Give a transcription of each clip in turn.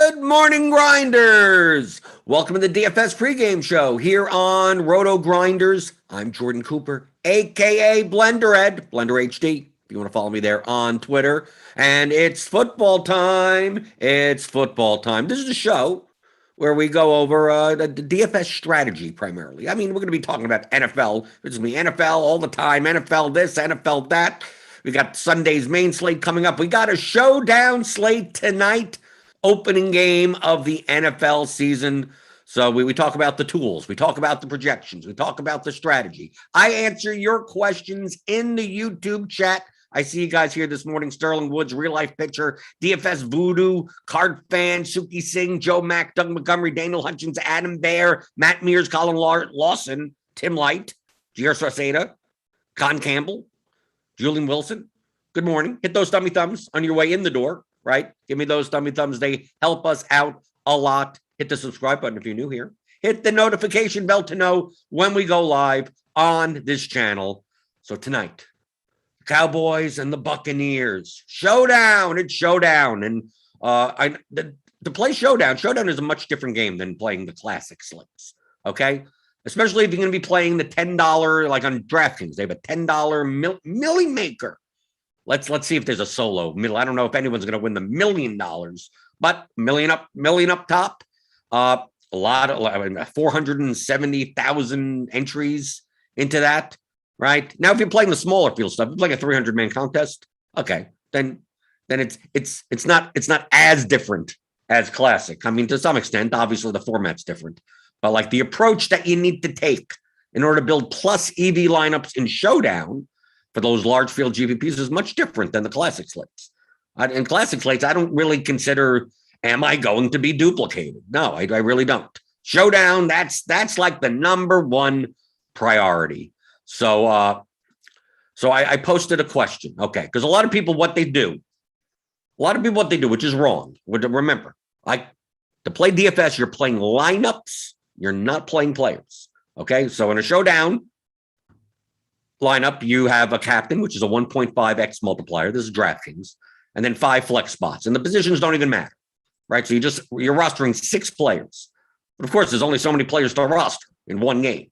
Good morning, Grinders. Welcome to the DFS pregame show here on RotoGrinders. I'm Jordan Cooper, a.k.a. Blender Ed, Blender HD, if you want to follow me there on Twitter. And it's football time. It's football time. This is a show where we go over the DFS strategy primarily. I mean, we're going to be talking about NFL. It's going to be NFL all the time, NFL this, NFL that. We got Sunday's main slate coming up. We got a showdown slate tonight. Opening game of the NFL season. So we talk about the tools. We talk about the projections. We talk about the strategy. I answer your questions in the YouTube chat. I see you guys here this morning. Sterling Woods, Real Life Pitcher, DFS Voodoo, Card Fan, Suki Singh, Joe Mack, Doug Montgomery, Daniel Hutchins, Adam Bear, Matt Mears, Colin Lawson, Tim Light, Gio Sarceda, Con Campbell, Julian Wilson. Good morning. Hit those thummy thumbs on your way in the door. Right? Give me those thummy thumbs. They help us out a lot. Hit the subscribe button if you're new here. Hit the notification bell to know when we go live on this channel. So tonight, Cowboys and the Buccaneers. Showdown. It's showdown. And to play showdown is a much different game than playing the classic slates. Okay? Especially if you're going to be playing the $10, like on DraftKings. They have a $10 milli maker. Let's see if there's a solo middle. I don't know if anyone's going to win the $1 million, but million up top. A lot of 470,000 entries into that. Right now, if you're playing the smaller field stuff, if you're playing a 300-man contest, okay, then it's not as different as classic. I mean, to some extent, obviously the format's different, but like the approach that you need to take in order to build plus EV lineups in Showdown for those large field GPPs is much different than the classic slates. In classic slates, I don't really consider, am I going to be duplicated? No, I really don't. Showdown, that's like the number one priority. So I posted a question, okay, because a lot of people, what they do, which is wrong. Remember, to play DFS, you're playing lineups, you're not playing players, okay? So in a Showdown lineup, you have a captain, which is a 1.5x multiplier. This is DraftKings, and then 5 flex spots, and the positions don't even matter, right? So you're rostering 6 players, but of course, there's only so many players to roster in one game,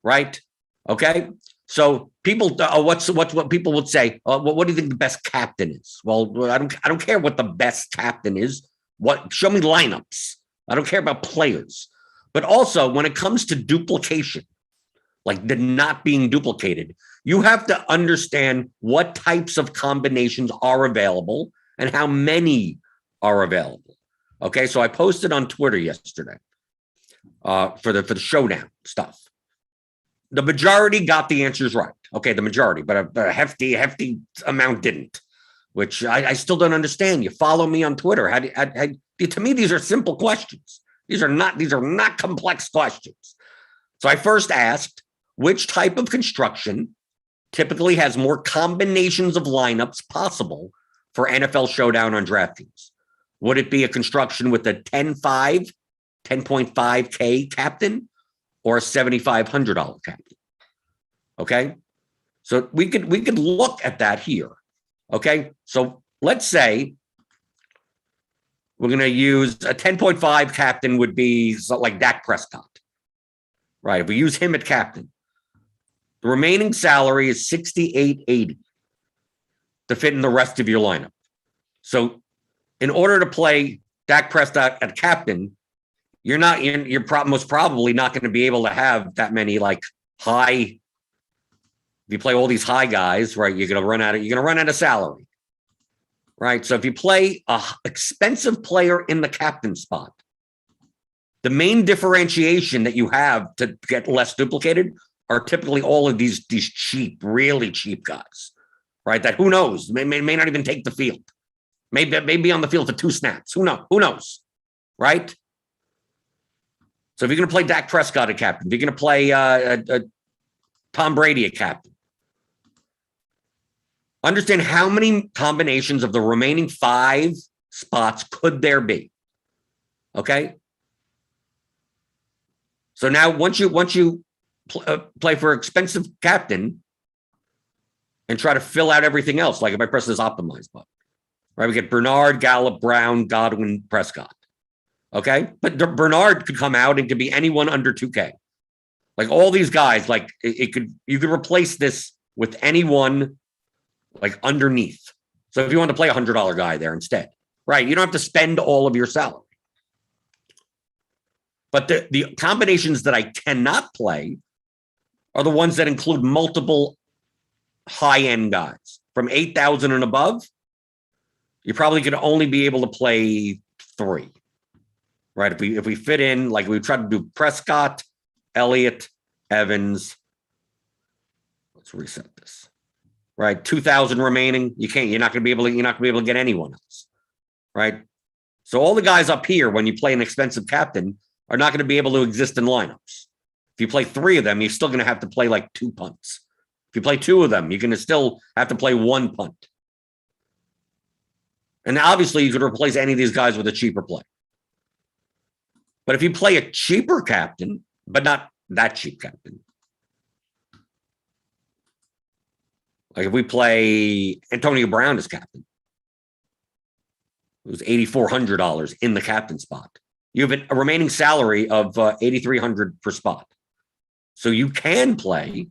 right? Okay, so people, what people would say? What do you think the best captain is? Well, I don't care what the best captain is. Show me lineups. I don't care about players, but also when it comes to duplication, like the not being duplicated, you have to understand what types of combinations are available and how many are available. Okay, so I posted on Twitter yesterday for the showdown stuff. The majority got the answers right. Okay, the majority, but a hefty amount didn't, which I still don't understand. You follow me on Twitter. To me, these are simple questions. These are not complex questions. So I first asked, which type of construction typically has more combinations of lineups possible for NFL Showdown on DraftKings? Would it be a construction with a 10.5K captain or a $7,500 captain? Okay, so we could look at that here. Okay, so let's say we're going to use a 10.5 captain would be like Dak Prescott, right? If we use him at captain, the remaining salary is $6,880 to fit in the rest of your lineup. So in order to play Dak Prescott at captain, you're most probably not going to be able to have that many like high. If you play all these high guys, right, you're going to run out of salary, right? So if you play a expensive player in the captain spot, the main differentiation that you have to get less duplicated are typically all of these cheap, really cheap guys, right? That who knows may not even take the field, may be on the field for 2 snaps. Who knows, right? So if you're going to play Dak Prescott a captain, if you're going to play Tom Brady a captain, understand how many combinations of the remaining 5 spots could there be. Okay. So now once you play for expensive captain and try to fill out everything else, like if I press this optimize button, right? We get Bernard, Gallup, Brown, Godwin, Prescott. Okay. But Bernard could come out and could be anyone under 2K. Like all these guys, like you could replace this with anyone like underneath. So if you want to play $100 guy there instead, right? You don't have to spend all of your salary. But the combinations that I cannot play are the ones that include multiple high-end guys. From 8,000 and above, you're probably going to only be able to play 3. Right? If we fit in, like we tried to do Prescott, Elliott, Evans. Let's reset this. Right? 2,000 remaining. You're not going to be able to get anyone else. Right? So all the guys up here, when you play an expensive captain, are not going to be able to exist in lineups. If you play 3 of them, you're still going to have to play like 2 punts. If you play 2 of them, you're going to still have to play 1 punt. And obviously, you could replace any of these guys with a cheaper play. But if you play a cheaper captain, but not that cheap captain, like if we play Antonio Brown as captain, it was $8,400 in the captain spot. You have a remaining salary of $8,300 per spot. So you can play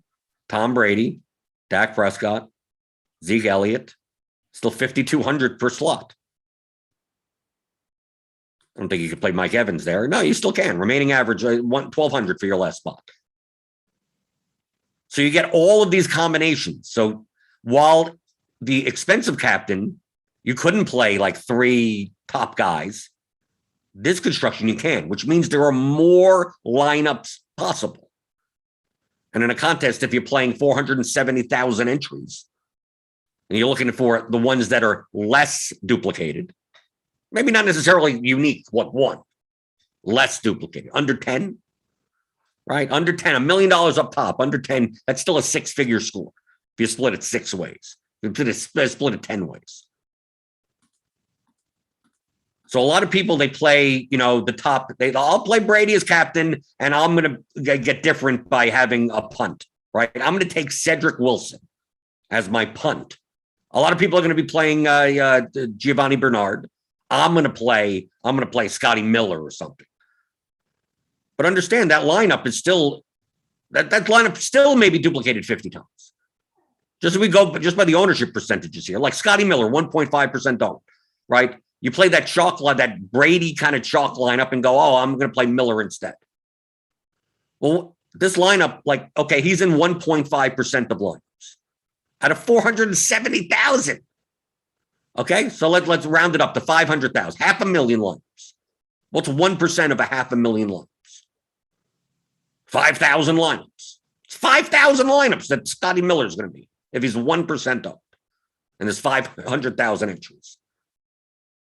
Tom Brady, Dak Prescott, Zeke Elliott, still $5,200 per slot. I don't think you could play Mike Evans there. No, you still can. Remaining average, $1,200 for your last spot. So you get all of these combinations. So while the expensive captain, you couldn't play like 3 top guys, this construction you can, which means there are more lineups possible. And in a contest, if you're playing 470,000 entries, and you're looking for the ones that are less duplicated, maybe not necessarily unique, one, less duplicated, under 10, right? Under 10, $1 million up top, under 10, that's still a 6-figure score. If you split it 6 ways, if you split it 10 ways. So a lot of people, they play, the top, I'll play Brady as captain, and I'm going to get different by having a punt, right? I'm going to take Cedric Wilson as my punt. A lot of people are going to be playing Giovanni Bernard. I'm going to play Scotty Miller or something. But understand that lineup is still, that lineup still may be duplicated 50 times. Just by the ownership percentages here, like Scotty Miller, 1.5% owned, right? You play that that Brady kind of chalk lineup and go, oh, I'm going to play Miller instead. Well, this lineup, like, okay, he's in 1.5% of lineups out of 470,000. Okay, so let's round it up to 500,000, 500,000 lineups. What's 1% of 500,000 lineups? 5,000 lineups. It's 5,000 lineups that Scotty Miller is going to be if he's 1% owned, and there's 500,000 entries.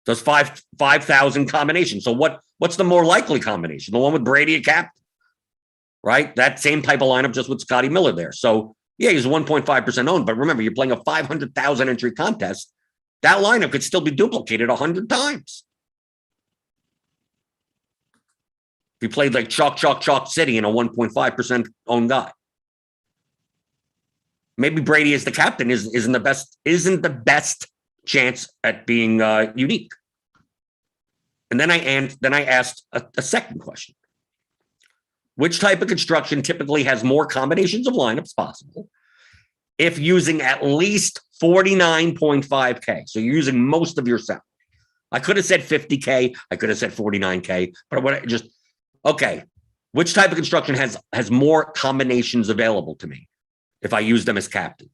There's 5,000 combinations. So what's the more likely combination? The one with Brady at captain, right? That same type of lineup, just with Scotty Miller there. So yeah, he's 1.5% owned. But remember, you're playing a 500,000 entry contest. That lineup could still be duplicated 100 times. If you played like chalk city in a 1.5% owned guy, maybe Brady as the captain isn't the best chance at being unique. And then I asked a second question. Which type of construction typically has more combinations of lineups possible if using at least 49.5K? So you're using most of your salary. I could have said 50K. I could have said 49K. But okay, which type of construction has more combinations available to me if I use them as captain?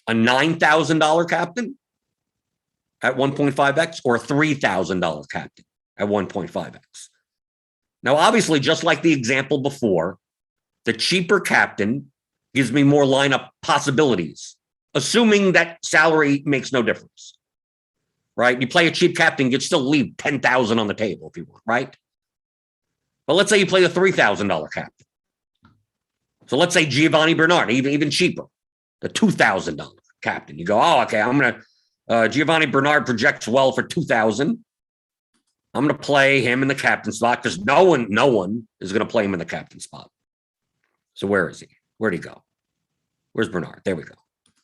A $9,000 captain at 1.5x or a $3,000 captain at 1.5x? Now, obviously, just like the example before, the cheaper captain gives me more lineup possibilities, assuming that salary makes no difference, right? You play a cheap captain, you still leave 10,000 on the table if you want, right? But let's say you play a $3,000 captain. So let's say Giovanni Bernard, even cheaper, the $2,000 captain. You go, oh, okay, I'm going to, Giovanni Bernard projects well for 2,000. I'm going to play him in the captain spot because no one is going to play him in the captain spot. So where is he? Where'd he go? Where's Bernard? There we go.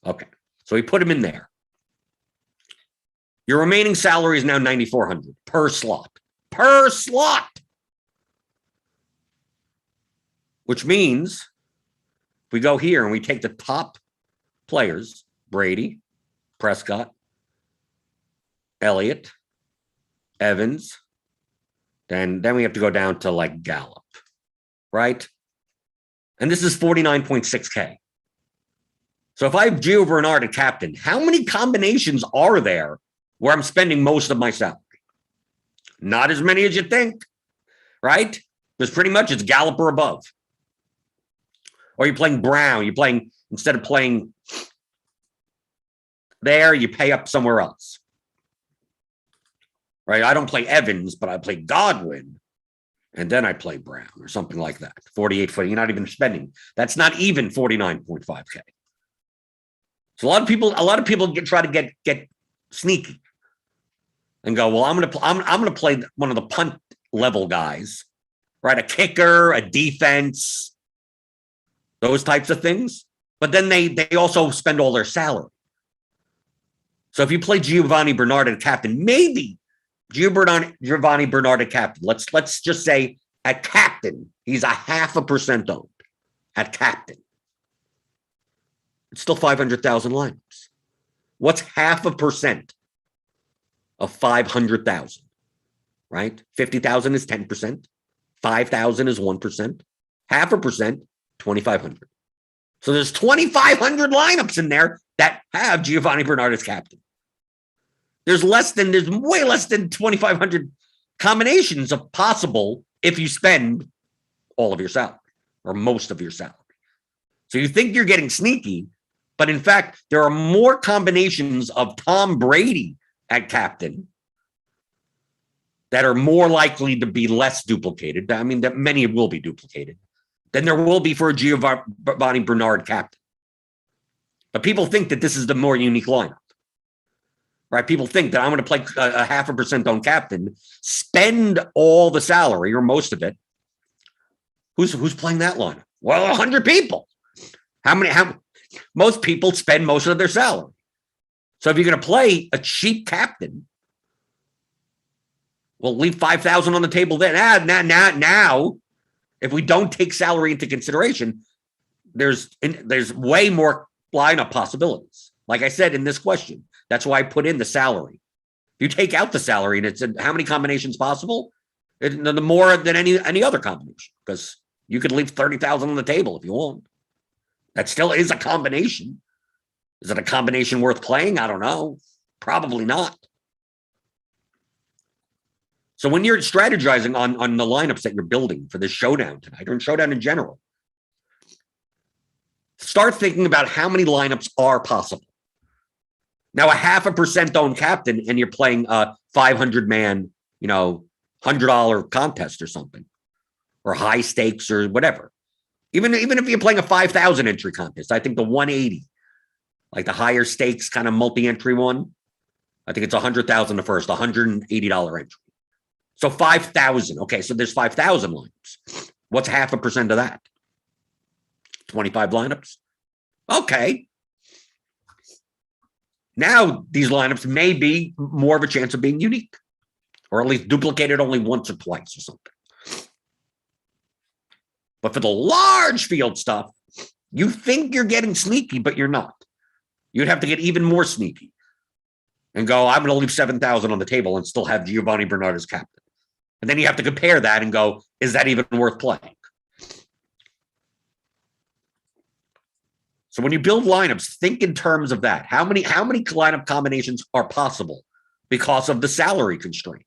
Okay. So we put him in there. Your remaining salary is now $9,400 per slot. per slot. Which means if we go here and we take the top players, Brady, Prescott, Elliott, Evans, then we have to go down to like Gallup, right? And this is 49.6K. So if I have Gio Bernard at captain, how many combinations are there where I'm spending most of my salary? Not as many as you think, right? Because pretty much it's Gallup or above. Or you're playing Brown. You're playing, instead of playing there, you pay up somewhere else. Right? I don't play Evans, but I play Godwin. And then I play Brown or something like that. 48 foot. You're not even spending. That's not even 49.5K. So a lot of people try to get sneaky and go, well, I'm gonna play one of the punt level guys, right? A kicker, a defense, those types of things. But then they also spend all their salary. So if you play Giovanni Bernard at captain, maybe Giovanni Bernard at captain. Let's just say at captain, he's 0.5% owned at captain. It's still 500,000 lineups. What's 0.5% of 500,000? Right? 50,000 is 10%. 5,000 is 1%. 0.5%, 2,500. So there's 2,500 lineups in there that have Giovanni Bernard as captain. There's way less than 2,500 combinations of possible if you spend all of your salary or most of your salary. So you think you're getting sneaky, but in fact, there are more combinations of Tom Brady at captain that are more likely to be less duplicated. I mean, that many will be duplicated than there will be for a Giovanni Bernard captain. But people think that this is the more unique lineup. Right? People think that I'm going to play a 0.5% on captain, spend all the salary or most of it. Who's playing that lineup? Well, 100 people. Most people spend most of their salary. So if you're going to play a cheap captain, well, leave 5,000 on the table then. Now, if we don't take salary into consideration, there's way more lineup possibilities. Like I said in this question, that's why I put in the salary. If you take out the salary and it's how many combinations possible, the more than any other combination, because you could leave 30,000 on the table if you want. That still is a combination. Is it a combination worth playing? I don't know. Probably not. So when you're strategizing on the lineups that you're building for this showdown tonight, or in showdown in general, start thinking about how many lineups are possible. Now, a 0.5% owned captain, and you're playing a 500-man, $100 contest or something, or high stakes or whatever. Even if you're playing a 5,000 entry contest, I think the 180, like the higher stakes kind of multi-entry one, I think it's 100,000 the first, $180 entry. So 5,000. Okay, so there's 5,000 lineups. What's 0.5% of that? 25 lineups. Okay. Now these lineups may be more of a chance of being unique, or at least duplicated only once or twice or something. But for the large field stuff, you think you're getting sneaky, but you're not. You'd have to get even more sneaky and go, I'm going to leave 7,000 on the table and still have Giovanni Bernard as captain. And then you have to compare that and go, is that even worth playing? So when you build lineups, think in terms of that. How many lineup combinations are possible because of the salary constraint?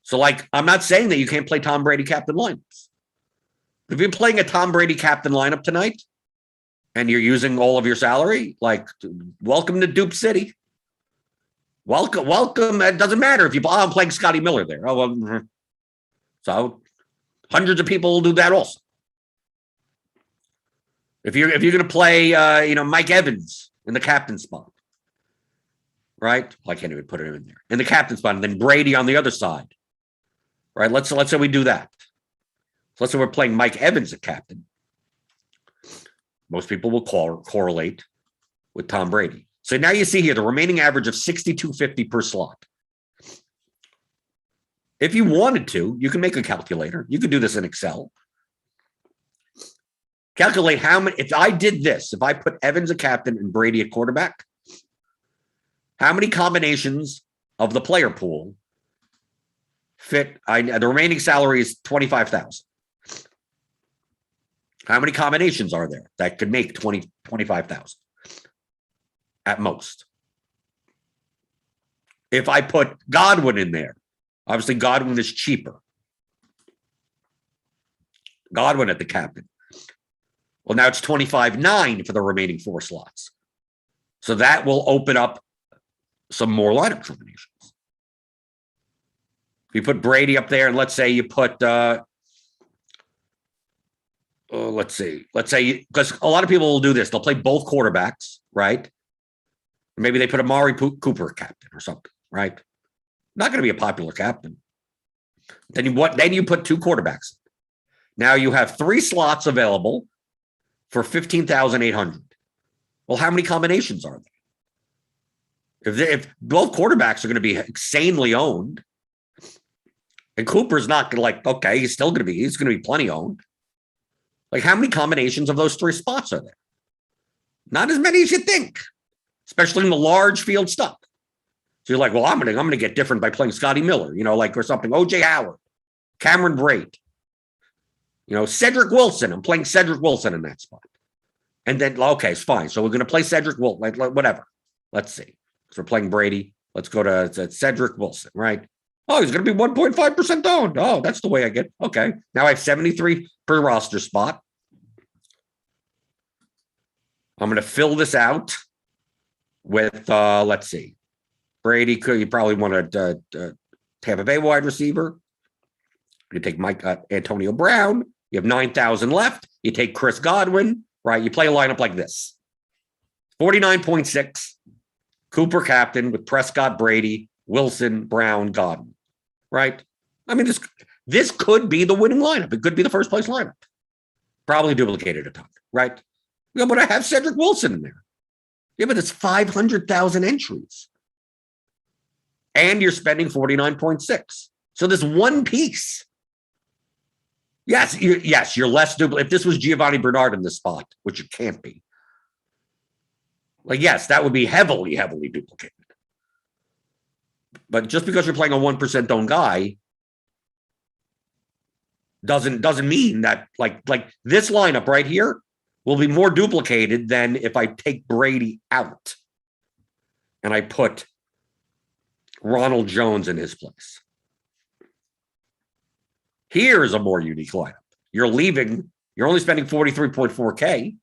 So, I'm not saying that you can't play Tom Brady captain lineups. If you're playing a Tom Brady captain lineup tonight and you're using all of your salary, welcome to Dupe City. Welcome. It doesn't matter if I'm playing Scotty Miller there. So hundreds of people will do that also. If you're going to play, Mike Evans in the captain spot, right? Well, I can't even put him in there in the captain spot, and then Brady on the other side, right? Let's say we do that. So let's say we're playing Mike Evans at captain. Most people will correlate with Tom Brady. So now you see here the remaining average of 6,250 per slot. If you wanted to, you can make a calculator. You could do this in Excel. Calculate how many, if I did this, if I put Evans a captain and Brady at quarterback, how many combinations of the player pool fit? The remaining salary is $25,000. How many combinations are there that could make $25,000 at most? If I put Godwin in there, obviously Godwin is cheaper. Godwin at the captain. Well, now it's 25.9 for the remaining 4 slots. So that will open up some more lineup combinations. If you put Brady up there, and let's say you put, let's say, because a lot of people will do this. They'll play both quarterbacks, right? Maybe they put Amari Cooper captain or something, right? Not going to be a popular captain. Then you put 2 quarterbacks. Now you have 3 slots available for $15,800. Well, how many combinations are there? If both quarterbacks are going to be insanely owned, and Cooper's not going to okay, he's going to be plenty owned. Like, how many combinations of those 3 spots are there? Not as many as you think, especially in the large field stuff. So you're like, well, I'm going to get different by playing Scotty Miller, or something. OJ Howard, Cameron Brate, Cedric Wilson. I'm playing Cedric Wilson in that spot. And then, okay, it's fine. So we're going to play Cedric Wilson, whatever. Let's see. So we're playing Brady. Let's go to Cedric Wilson, right? Oh, he's going to be 1.5% owned. Oh, that's the way I get. Okay. Now I have 73 per roster spot. I'm going to fill this out with, let's see. Brady, you probably want a Tampa Bay wide receiver. You take Antonio Brown. You have 9,000 left. You take Chris Godwin, right? You play a lineup like this. 49.6. Cooper captain with Prescott, Brady, Wilson, Brown, Godwin, right? I mean, this could be the winning lineup. It could be the first place lineup. Probably duplicated a ton, right? Yeah, but I have Cedric Wilson in there. Yeah, but it's 500,000 entries. And you're spending 49.6. So this one piece. Yes, you're less duplicated. If this was Giovanni Bernard in this spot, which it can't be. Yes, that would be heavily, heavily duplicated. But just because you're playing a 1% owned guy doesn't mean that like this lineup right here will be more duplicated than if I take Brady out and I put Ronald Jones in his place. Here's a more unique lineup. You're only spending 43.4K.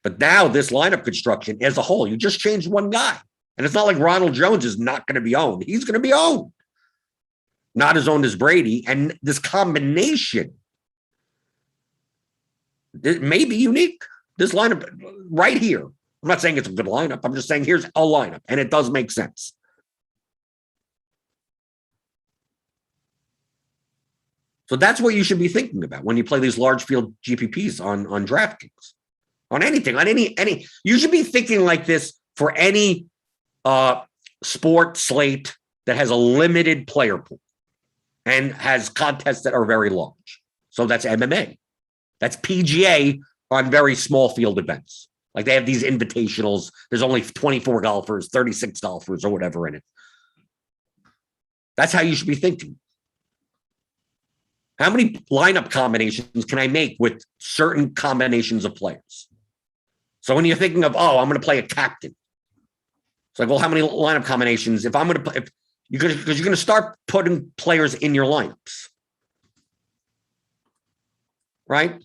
But now this lineup construction as a whole, you just changed one guy. And it's not like Ronald Jones is not going to be owned. He's going to be owned. Not as owned as Brady. And this combination, it may be unique. This lineup right here. I'm not saying it's a good lineup. I'm just saying here's a lineup. And it does make sense. So that's what you should be thinking about when you play these large field GPPs on DraftKings. On anything, on any, you should be thinking like this for any sport slate that has a limited player pool and has contests that are very large. So that's MMA. That's PGA on very small field events. Like they have these invitationals. There's only 24 golfers, 36 golfers or whatever in it. That's how you should be thinking. How many lineup combinations can I make with certain combinations of players? So when you're thinking of, oh, I'm going to play a captain. It's like, well, how many lineup combinations? If I'm going to play, because you're going to start putting players in your lineups. Right?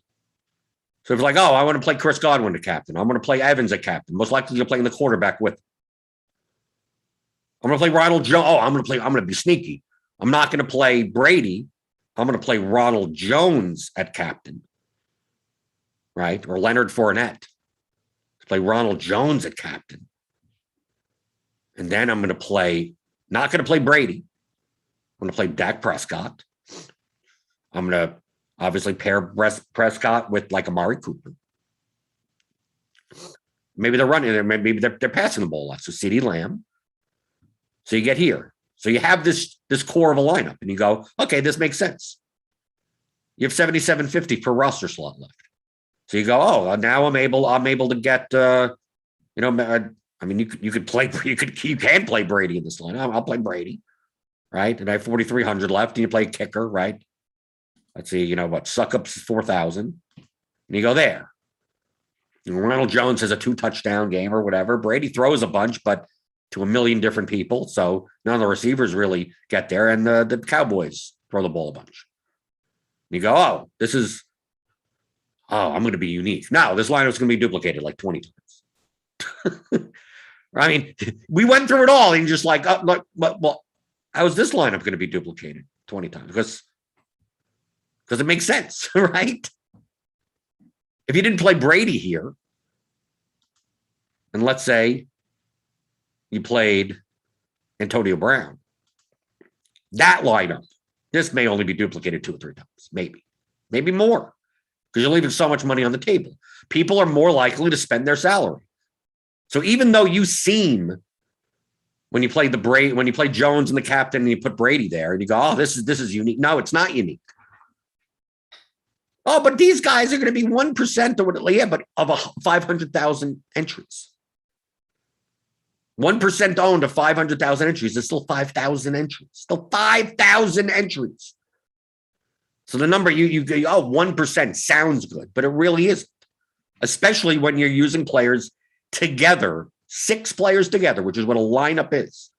So if like, oh, I want to play Chris Godwin a captain. I'm going to play Evans a captain. Most likely you're playing the quarterback with. I'm going to play Ronald Jones. Oh, I'm going to be sneaky. I'm not going to play Brady. I'm going to play Ronald Jones at captain. Right? Or Leonard Fournette. Play Ronald Jones at captain. And then I'm going to play, not going to play Brady. I'm going to play Dak Prescott. I'm going to obviously pair Prescott with like Amari Cooper. Maybe they're running there. Maybe they're passing the ball. So CeeDee Lamb. So you get here. So you have this core of a lineup, and you go, okay, this makes sense. You have 7,750 per roster slot left. So you go, oh, now I'm able to get, I mean, you can play Brady in this lineup. I'll play Brady, right? And I have 4,300 left, and you play kicker, right? Let's see, suck up's 4,000, and you go there. Ronald Jones has a 2-touchdown game or whatever. Brady throws a bunch, but to a million different people, so none of the receivers really get there, and the Cowboys throw the ball a bunch. And you go, oh, I'm going to be unique. No, this lineup's going to be duplicated like 20 times. I mean, we went through it all, and you're just like, well, how is this lineup going to be duplicated 20 times? Because it makes sense, right? If you didn't play Brady here, and let's say you played Antonio Brown, that lineup, this may only be duplicated 2 or 3 times, maybe more, because you're leaving so much money on the table. People are more likely to spend their salary. So even though you seem, when you play Jones and the captain, and you put Brady there, and you go, oh, this is unique. No, it's not unique. Oh, but these guys are going to be 1% or what? Yeah, but of 500,000 entries. 1% owned of 500,000 entries is still 5,000 entries. Still 5,000 entries. So the number 1% sounds good, but it really isn't. Especially when you're using players together, 6 players together, which is what a lineup is.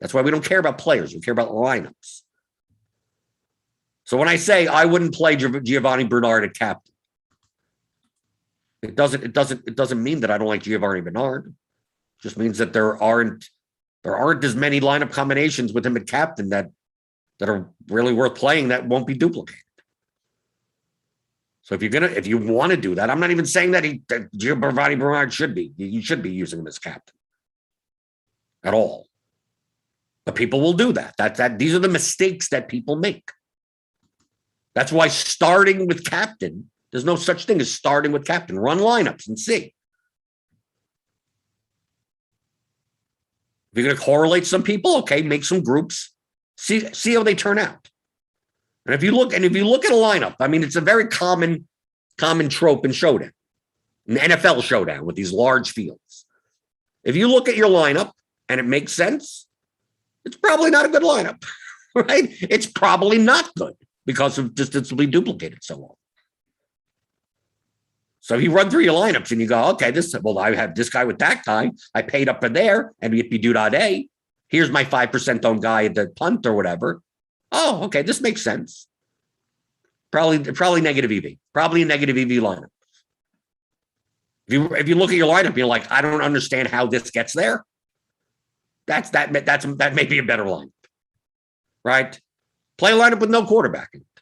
That's why we don't care about players. We care about lineups. So when I say I wouldn't play Giovanni Bernard at captain, it doesn't mean that I don't like Giovanni Bernard. It just means that there aren't as many lineup combinations with him at captain that are really worth playing that won't be duplicated. So if you want to do that, I'm not even saying that Giovanni Bernard should be. You should be using him as captain at all. But people will do that. These are the mistakes that people make. That's why starting with captain, there's no such thing as starting with captain. Run lineups and see. If you're going to correlate some people, okay, make some groups, see how they turn out. And if you look at a lineup, I mean, it's a very common trope in Showdown, in NFL Showdown with these large fields. If you look at your lineup and it makes sense, it's probably not a good lineup, right? It's probably not good because of just it's be duplicated so long. So you run through your lineups and you go, okay, I have this guy with that guy. I paid up for there, and it'd be A. Here's my 5% owned guy at the punt or whatever. Oh, okay, this makes sense. Probably negative EV. Probably a negative EV lineup. If you look at your lineup, you're like, I don't understand how this gets there. That may be a better lineup, right? Play a lineup with no quarterback in it,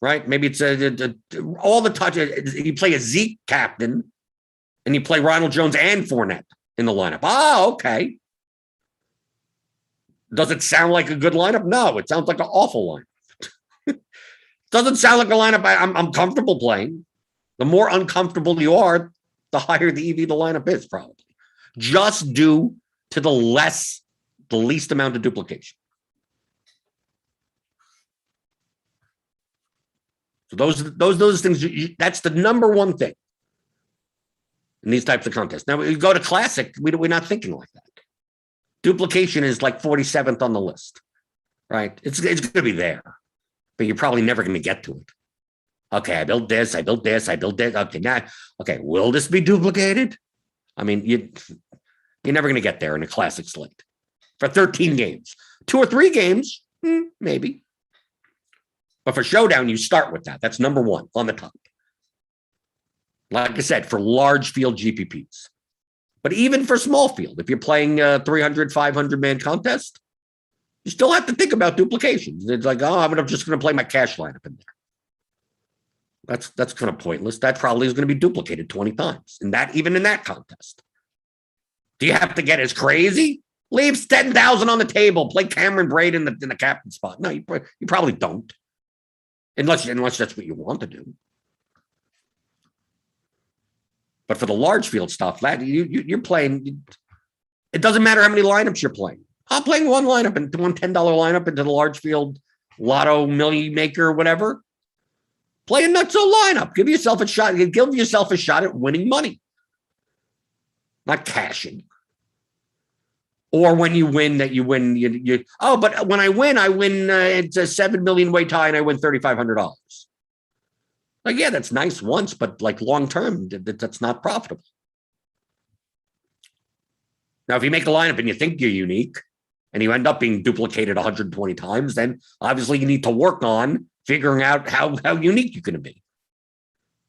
right? Maybe it's all the touches. You play a Zeke captain, and you play Ronald Jones and Fournette in the lineup. Oh, okay. Does it sound like a good lineup? No, it sounds like an awful lineup. Doesn't sound like a lineup I'm comfortable playing. The more uncomfortable you are, the higher the EV the lineup is, probably. Just due to the least amount of duplication. So those things, that's the number one thing in these types of contests. Now, you go to Classic, we're not thinking like that. Duplication is like 47th on the list, right? It's going to be there, but you're probably never going to get to it. Okay, I built this. Okay, will this be duplicated? I mean, you're never going to get there in a Classic slate for 13 games. 2 or 3 games, maybe. But for Showdown, you start with that. That's number 1 on the top. Like I said, for large field GPPs. But even for small field, if you're playing 300, 500-man contest, you still have to think about duplications. It's like, I'm just going to play my cash lineup in there. That's kind of pointless. That probably is going to be duplicated 20 times, even in that contest. Do you have to get as crazy? Leave 10,000 on the table. Play Cameron Braid in the captain spot. No, you probably don't. Unless that's what you want to do. But for the large field stuff, you're playing. It doesn't matter how many lineups you're playing. I'm playing one lineup and one $10 lineup into the large field lotto million maker, whatever. Play a nutso lineup. Give yourself a shot. Give yourself a shot at winning money, not cashing. Or when you win, that you win. But when I win, it's a 7 million way tie, and I win $3,500. Like, yeah, that's nice once, but like long term, that's not profitable. Now, if you make a lineup and you think you're unique, and you end up being duplicated 120 times, then obviously you need to work on figuring out how unique you're going to be.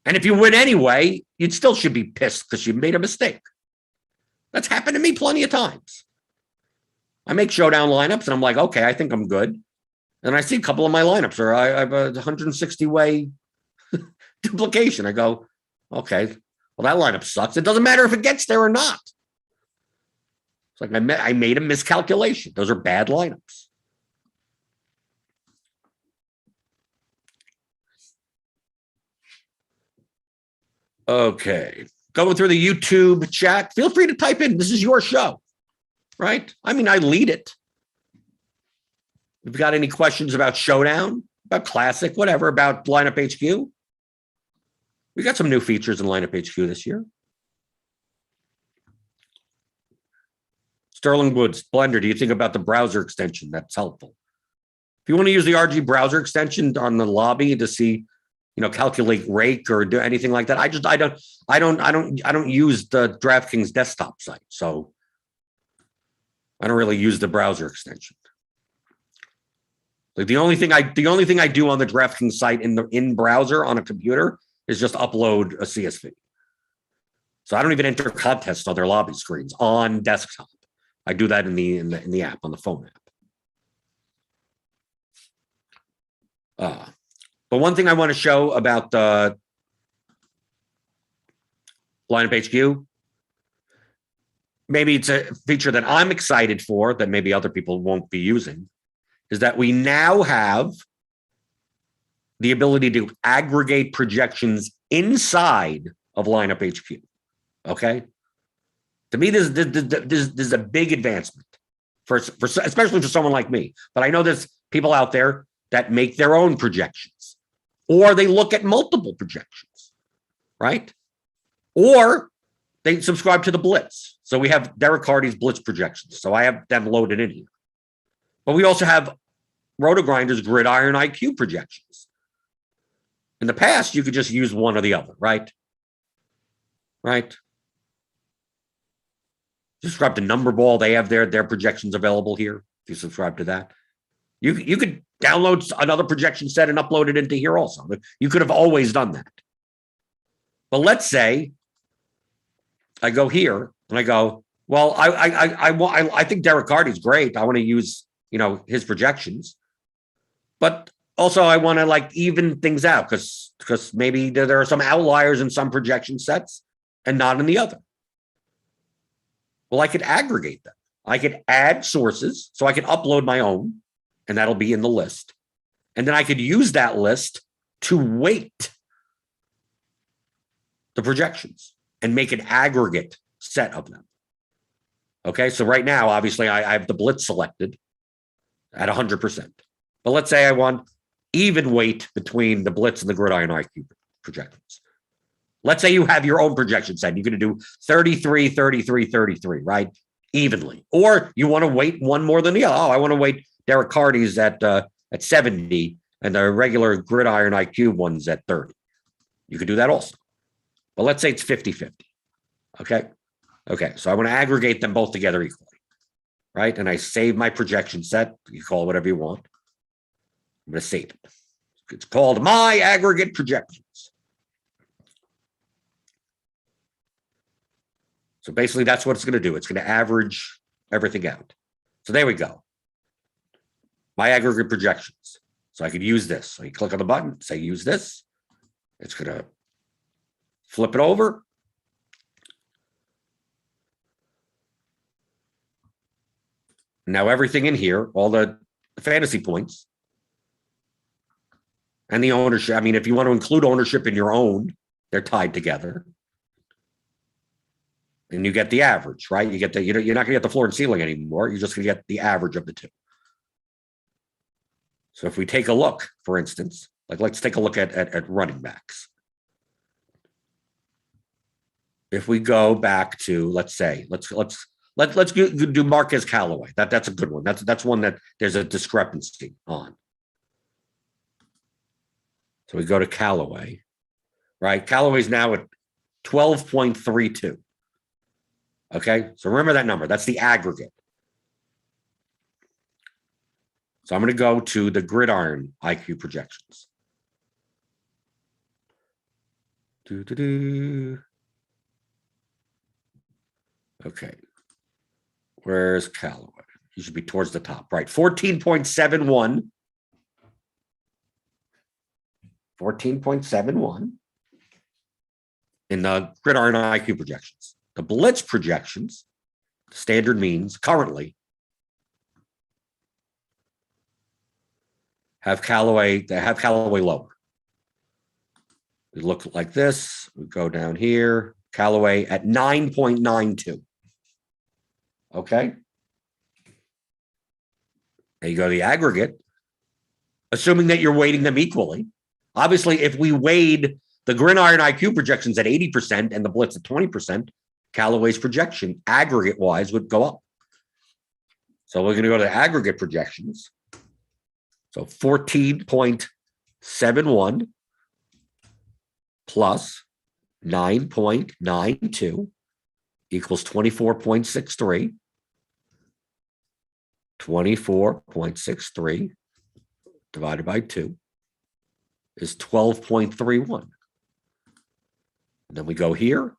And if you win anyway, you still should be pissed because you made a mistake. That's happened to me plenty of times. I make showdown lineups and I'm like, okay, I think I'm good. And I see a couple of my lineups where I have a 160-way duplication. I go, okay, well, that lineup sucks. It doesn't matter if it gets there or not. It's like I made a miscalculation. Those are bad lineups. Okay. Going through the YouTube chat. Feel free to type in. This is your show, right? I mean, I lead it. If you've got any questions about Showdown, about Classic, whatever, about Lineup HQ, we got some new features in Lineup HQ this year. Sterling Woods, Blender, do you think about the browser extension? That's helpful. If you want to use the RG browser extension on the lobby to see, calculate rake or do anything like that, I don't use the DraftKings desktop site, so I don't really use the browser extension. Like the only thing I do on the DraftKings site in browser on a computer is just upload a CSV. So I don't even enter contests on their lobby screens on desktop. I do that in the app, on the phone app. But one thing I want to show about the Lineup HQ, maybe it's a feature that I'm excited for that maybe other people won't be using, is that we now have the ability to aggregate projections inside of Lineup HQ. Okay? To me, this is a big advancement, for especially for someone like me. But I know there's people out there that make their own projections, or they look at multiple projections, right? Or they subscribe to the Blitz. So we have Derek Hardy's Blitz projections. So I have them loaded in here. But we also have RotoGrinders Gridiron IQ projections. In the past, you could just use one or the other, right? Right? Subscribe to Number Ball. They have their projections available here. If you subscribe to that, you could download another projection set and upload it into here also. You could have always done that. But let's say I go here and I go, well, I think Derek Hardy's great. I want to use his projections, but also I want to even things out because maybe there are some outliers in some projection sets and not in the other. Well, I could aggregate them. I could add sources, so I can upload my own, and that'll be in the list. And then I could use that list to weight the projections and make an aggregate set of them. Okay, so right now, obviously, I have the Blitz selected at 100%. But let's say I want even weight between the Blitz and the Gridiron IQ projections. Let's say you have your own projection set. You're going to do 33, 33, 33, right? Evenly. Or you want to weight one more than the other. Oh, I want to weight Derek Hardy's at 70 and the regular Gridiron IQ one's at 30. You could do that also. But let's say it's 50-50. Okay? Okay, so I want to aggregate them both together equally, right? And I save my projection set. You call it whatever you want. I'm going to save it. It's called My Aggregate Projections. So basically, that's what it's going to do. It's going to average everything out. So there we go. My aggregate projections. So I could use this. So you click on the button, say use this. It's going to flip it over. Now everything in here, all the fantasy points and the ownership. I mean, if you want to include ownership in your own, they're tied together. And you get the average, right? You get the, you're not going to get the floor and ceiling anymore. You're just going to get the average of the two. So if we take a look, for instance, like let's take a look at running backs. If we go back to, let's say, let's do Marquez Callaway. That's a good one. That's one that there's a discrepancy on. So we go to Callaway, right? Callaway's now at 12.32. Okay, so remember that number. That's the aggregate. So I'm going to go to the gridiron IQ projections. Okay. Where's Callaway? He should be towards the top, right? 14.71. 14.71 in the gridiron IQ projections. The blitz projections, standard means currently, have Callaway lower. We look like this. We go down here. Callaway at 9.92. Okay. There you go, the aggregate. Assuming that you're weighting them equally. Obviously, if we weighed the gridiron IQ projections at 80% and the blitz at 20%, Callaway's projection, aggregate-wise, would go up. So we're going to go to the aggregate projections. So 14.71 plus 9.92 equals 24.63. 24.63 divided by 2 is 12.31. And then we go here.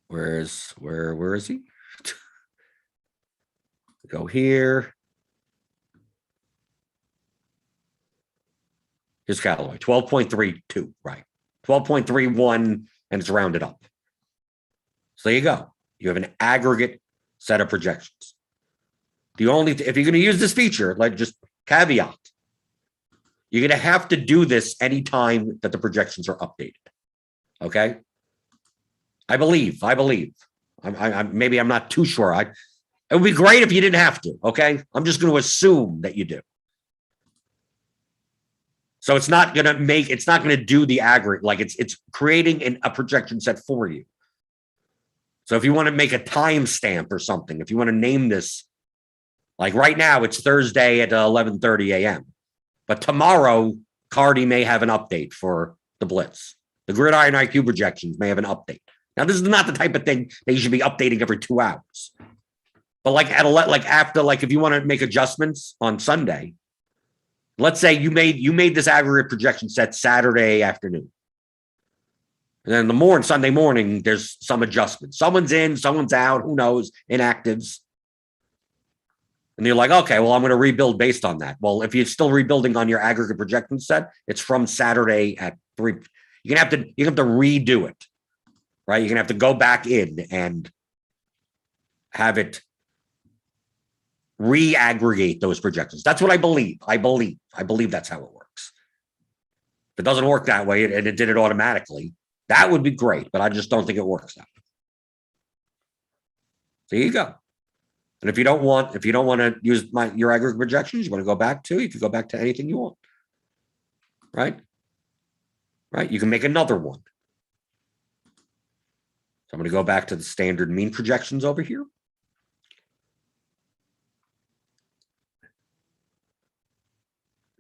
Where is he? Go here. Here's Callaway, 12.32, right? 12.31, and it's rounded up. So there you go. You have an aggregate set of projections. The only, if you're going to use this feature, like just caveat, you're going to have to do this anytime that the projections are updated. Okay? I believe. Maybe I'm not too sure. It would be great if you didn't have to. Okay? I'm just going to assume that you do. So it's not going to do the aggregate. Like it's creating a projection set for you. So if you want to make a timestamp or something, if you want to name this, like right now, it's Thursday at 11:30 a.m. But tomorrow, Cardi may have an update for the Blitz. The Gridiron IQ projections may have an update. Now, this is not the type of thing that you should be updating every 2 hours. But like if you want to make adjustments on Sunday, let's say you made this aggregate projection set Saturday afternoon. And then in the Sunday morning, there's some adjustment. Someone's in, someone's out, who knows, inactives. And you're like, okay, well, I'm going to rebuild based on that. Well, if you're still rebuilding on your aggregate projection set, it's from Saturday at 3. You're going to have to redo it, right? You're going to have to go back in and have it re-aggregate those projections. That's what I believe. I believe that's how it works. If it doesn't work that way and it did it automatically, that would be great, but I just don't think it works that way. So there you go. And if you don't want to use your aggregate projections, you want to go back to, you can go back to anything you want. Right? Right? You can make another one. So I'm going to go back to the standard mean projections over here.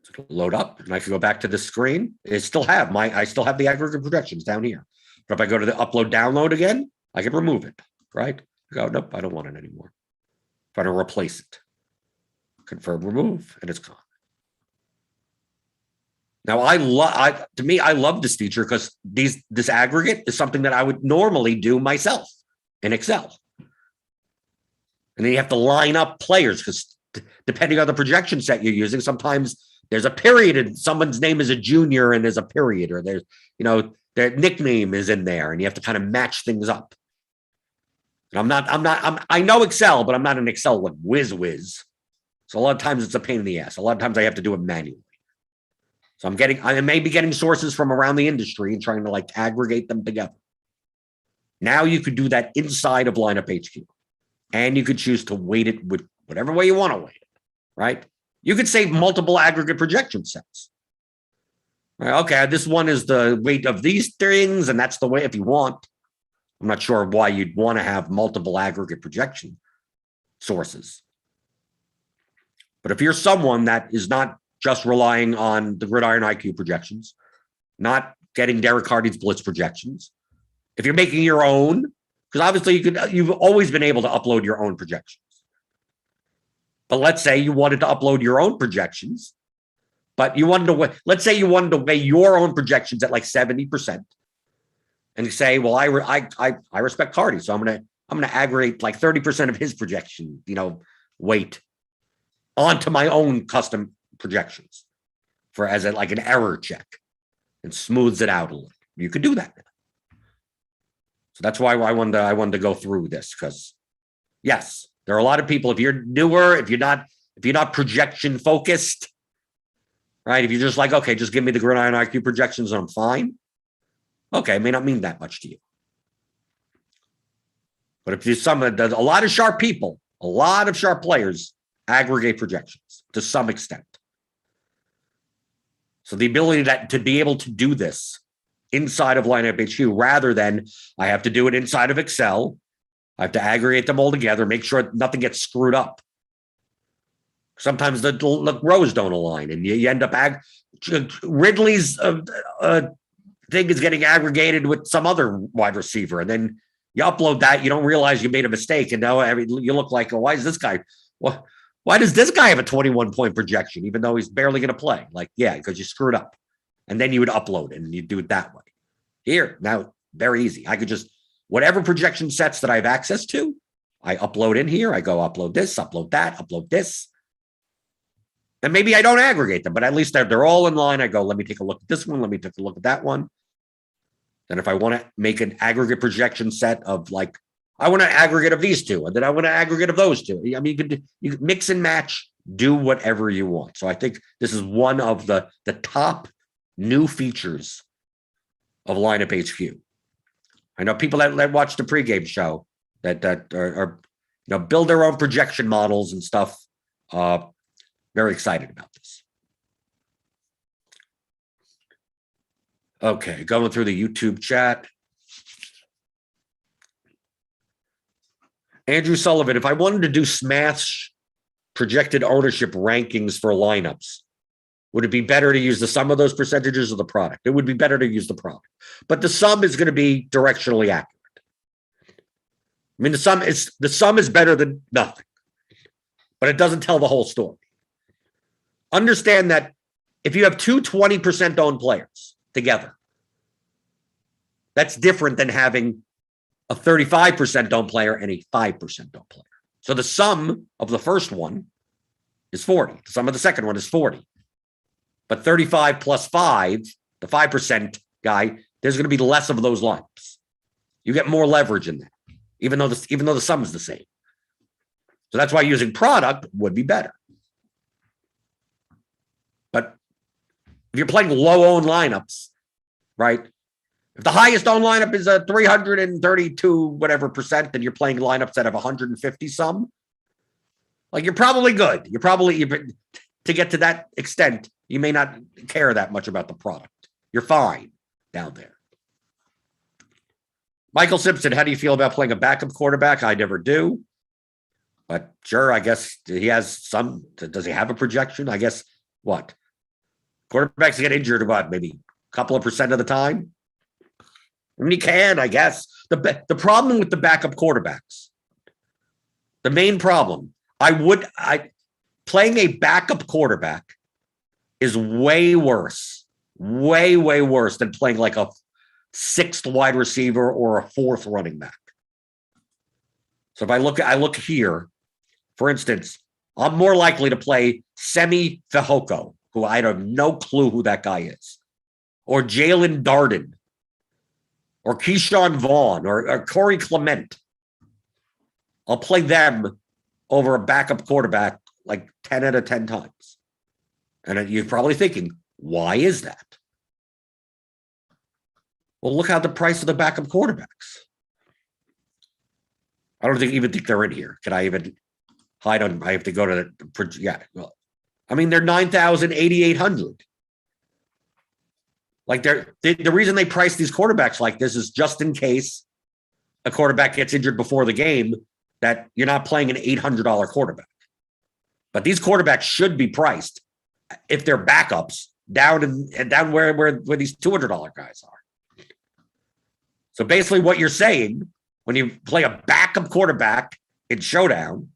So it'll load up, and I can go back to the screen. I still have the aggregate projections down here. But if I go to the upload download again, I can remove it. Right? Go, nope, I don't want it anymore. Try to replace it. Confirm remove, and it's gone. Now, I love this feature because this aggregate is something that I would normally do myself in Excel. And then you have to line up players because depending on the projection set you're using, sometimes there's a period and someone's name is a junior and there's a period, or there's, their nickname is in there, and you have to kind of match things up. And I know Excel, but I'm not an Excel like whiz. So a lot of times it's a pain in the ass. A lot of times I have to do it manually. So I may be getting sources from around the industry and trying to like aggregate them together. Now you could do that inside of lineup HQ. And you could choose to weight it with whatever way you want to weight it, right? You could save multiple aggregate projection sets. Right, okay, this one is the weight of these things, and that's the way if you want. I'm not sure why you'd want to have multiple aggregate projection sources. But if you're someone that is not just relying on the Gridiron IQ projections, not getting Derek Hardy's blitz projections, if you're making your own, because obviously you've always been able to upload your own projections. But let's say you wanted to upload your own projections, but you wanted to weigh, let's say you wanted to weigh your own projections at like 70%. And you say, well, I respect Hardy, so I'm gonna aggregate like 30% of his projection, weight onto my own custom projections for as like an error check and smooths it out a little. You could do that. So that's why I wanted to go through this, because yes, there are a lot of people, if you're newer, if you're not projection focused, right? If you're just like, okay, just give me the Gridiron IQ projections and I'm fine. Okay, it may not mean that much to you. But if you're a lot of sharp people, a lot of sharp players aggregate projections to some extent. So the ability to be able to do this inside of lineup HQ rather than I have to do it inside of Excel. I have to aggregate them all together, make sure nothing gets screwed up. Sometimes the rows don't align and you end up Ridley's thing is getting aggregated with some other wide receiver. And then you upload that, you don't realize you made a mistake. And now you look like, oh, why is this guy? Why does this guy have a 21-point projection, even though he's barely going to play? Like, yeah, because you screwed up. And then you would upload it and you do it that way. Here, now, very easy. I could just, whatever projection sets that I have access to, I upload in here. I go upload this, upload that, upload this. And maybe I don't aggregate them, but at least they're all in line. I go, let me take a look at this one. Let me take a look at that one. Then if I want to make an aggregate projection set of like, I want an aggregate of these two, and then I want an aggregate of those two. I mean, you can mix and match, do whatever you want. So I think this is one of the top new features of lineup HQ. I know people that watch the pregame show that are build their own projection models and stuff. Very excited about this. Okay, going through the YouTube chat. Andrew Sullivan, if I wanted to do Smash projected ownership rankings for lineups, would it be better to use the sum of those percentages or the product? It would be better to use the product. But the sum is going to be directionally accurate. I mean, the sum is better than nothing, but it doesn't tell the whole story. Understand that if you have two 20% owned players together, that's different than having a 35% owned player and a 5% owned player. So the sum of the first one is 40. The sum of the second one is 40. But 35 plus 5, the 5% guy, there's going to be less of those lumps. You get more leverage in that, even though the sum is the same. So that's why using product would be better. But if you're playing low-owned lineups, right? If the highest owned lineup is a 332 whatever percent, and you're playing lineups that have 150 some, like you're probably good. To get to that extent, you may not care that much about the product. You're fine down there. Michael Simpson, how do you feel about playing a backup quarterback? I never do. But sure, I guess he has some. Does he have a projection? I guess what? Quarterbacks get injured, maybe a couple of percent of the time? I mean, he can, I guess. The problem with the backup quarterbacks, the main problem, playing a backup quarterback is way worse than playing like a sixth wide receiver or a fourth running back. So if I look here, for instance, I'm more likely to play Semi Fehoko, who I have no clue who that guy is, or Jalen Darden, or Keyshawn Vaughn, or Corey Clement. I'll play them over a backup quarterback like 10 out of 10 times. And you're probably thinking, why is that? Well, look at the price of the backup quarterbacks. I don't even think they're in here. Can I even hide on? I have to go to the, yeah. Well, I mean, they're 9,000, 8,800. Like the reason they price these quarterbacks like this is just in case a quarterback gets injured before the game, that you're not playing an $800 quarterback. But these quarterbacks should be priced, if they're backups, down where these $200 guys are. So basically what you're saying when you play a backup quarterback in Showdown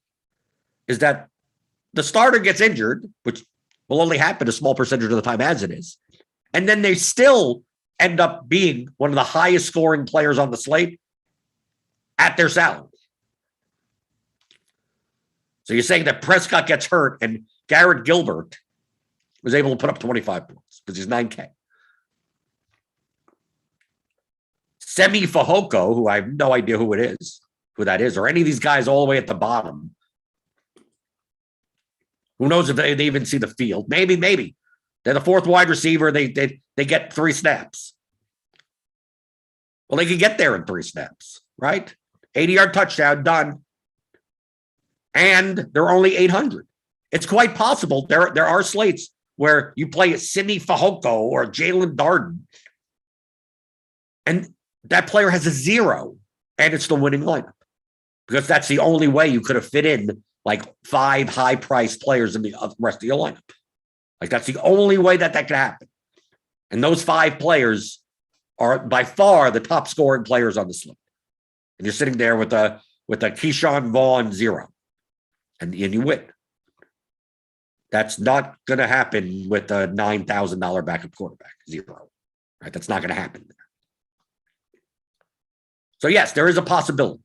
is that the starter gets injured, which will only happen a small percentage of the time as it is. And then they still end up being one of the highest scoring players on the slate at their salary. So you're saying that Prescott gets hurt and Garrett Gilbert was able to put up 25 points because he's 9K. Semi Fehoko, who I have no idea who that is, or any of these guys all the way at the bottom. Who knows if they even see the field? Maybe. They're the fourth wide receiver. They get 3 snaps. Well, they can get there in 3 snaps, right? 80-yard touchdown, done. And they're only 800. It's quite possible there are slates where you play a Simi Fehoko or Jalen Darden, and that player has a 0, and it's the winning lineup. Because that's the only way you could have fit in like 5 high-priced players in the rest of your lineup. Like, that's the only way that could happen. And those 5 players are by far the top scoring players on the slate. And you're sitting there with a Keyshawn Vaughn 0. And you win. That's not going to happen with a $9,000 backup quarterback, 0. Right? That's not going to happen there. So, yes, there is a possibility.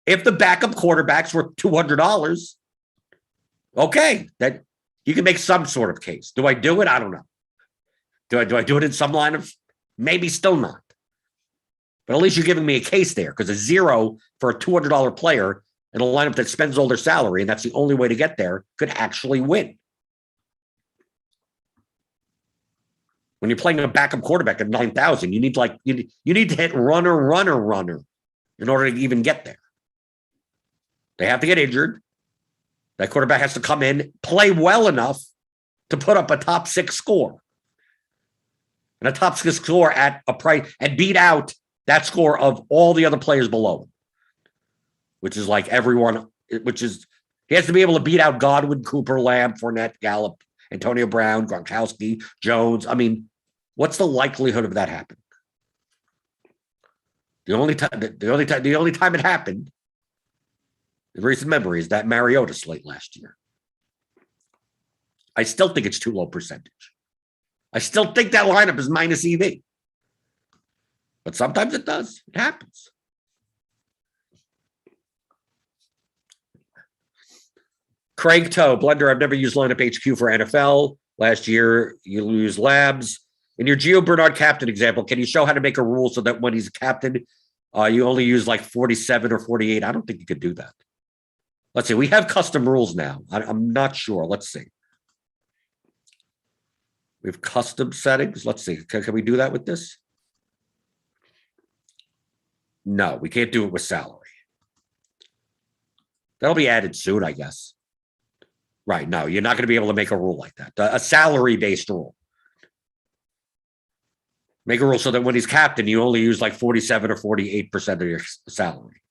If the backup quarterbacks were $200, okay, then you can make some sort of case. Do I do it? I don't know. Do I do it in some line of? Maybe still not. But at least you're giving me a case there, because a 0 for a $200 player in a lineup that spends all their salary, and that's the only way to get there, could actually win. When you're playing a backup quarterback at 9,000, you need to hit runner in order to even get there. They have to get injured. That quarterback has to come in, play well enough to put up a top 6 score. And a top 6 score at a price and beat out that score of all the other players below him. Which is like everyone, he has to be able to beat out Godwin, Cooper, Lamb, Fournette, Gallup, Antonio Brown, Gronkowski, Jones. I mean, what's the likelihood of that happening? The only time it happened in recent memory is that Mariota slate last year. I still think it's too low percentage. I still think that lineup is minus EV. But sometimes it does. It happens. Craig Toe, Blender, I've never used lineup HQ for NFL. Last year, you used Labs. In your Gio Bernard captain example, can you show how to make a rule so that when he's a captain, you only use like 47 or 48? I don't think you could do that. Let's see. We have custom rules now. I'm not sure. Let's see. We have custom settings. Let's see. Can we do that with this? No, we can't do it with salary. That'll be added soon, I guess. Right. No, you're not going to be able to make a rule like that. A salary-based rule. Make a rule so that when he's captain, you only use like 47 or 48% of your salary.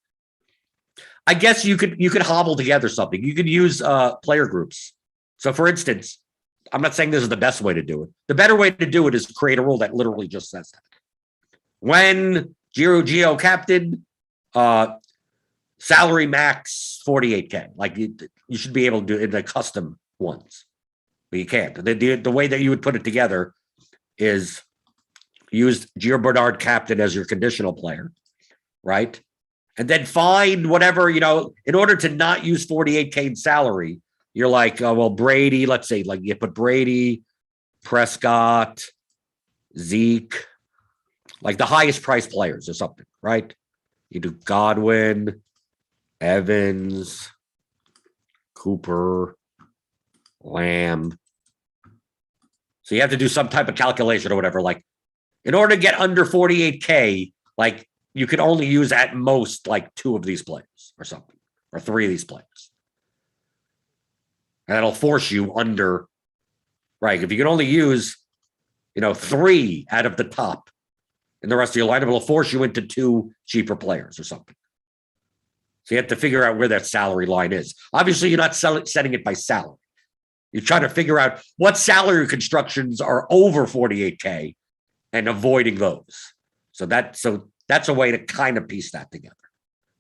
I guess you could hobble together something. You could use player groups. So, for instance, I'm not saying this is the best way to do it. The better way to do it is create a rule that literally just says that. When Gio captain, salary max 48K. Like you should be able to do it in the custom ones, but you can't. The way that you would put it together is use Gio Bernard captain as your conditional player, right? And then find whatever, in order to not use 48K in salary, you're like, well, Brady, let's say, like you put Brady, Prescott, Zeke, like the highest priced players or something, right? You do Godwin, Evans, Cooper, Lamb. So you have to do some type of calculation or whatever. Like, in order to get under 48K, like you can only use at most like 2 of these players or something, or 3 of these players. And that'll force you under, right? If you can only use, 3 out of the top in the rest of your lineup, it'll force you into 2 cheaper players or something. So you have to figure out where that salary line is. Obviously, you're not setting it by salary. You're trying to figure out what salary constructions are over 48K and avoiding those. So that's a way to kind of piece that together.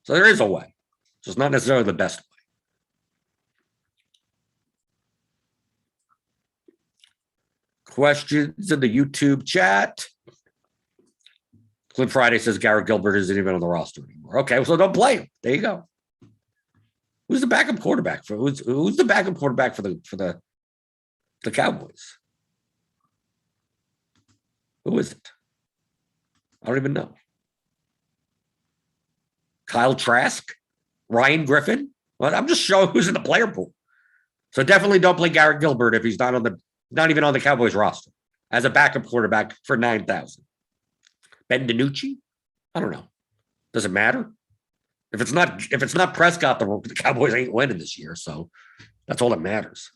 So there is a way. So it's not necessarily the best way. Questions in the YouTube chat. Clint Friday says Garrett Gilbert isn't even on the roster anymore. Okay, so don't play him. There you go. Who's the backup quarterback for who's the backup quarterback for the Cowboys? Who is it? I don't even know. Kyle Trask, Ryan Griffin. Well, I'm just showing who's in the player pool. So definitely don't play Garrett Gilbert if he's not even on the Cowboys roster as a backup quarterback for 9,000. Ben DiNucci? I don't know. Does it matter? If it's not Prescott, the Cowboys ain't winning this year. So that's all that matters.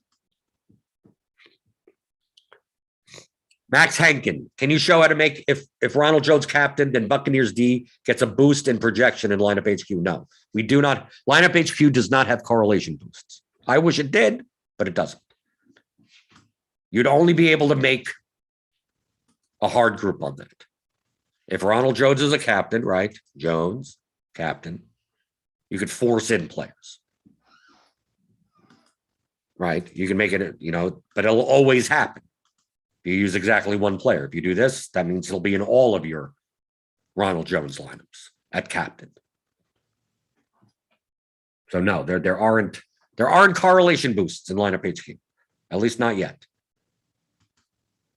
Max Hankin, can you show how to make if Ronald Jones captain, then Buccaneers D gets a boost in projection in lineup HQ? No, we do not. Lineup HQ does not have correlation boosts. I wish it did, but it doesn't. You'd only be able to make a hard group on that. If Ronald Jones is a captain, right? Jones, captain, you could force in players. Right? You can make it, but it'll always happen. If you use exactly one player. If you do this, that means it'll be in all of your Ronald Jones lineups at captain. So no, there aren't correlation boosts in lineup HQ. At least not yet.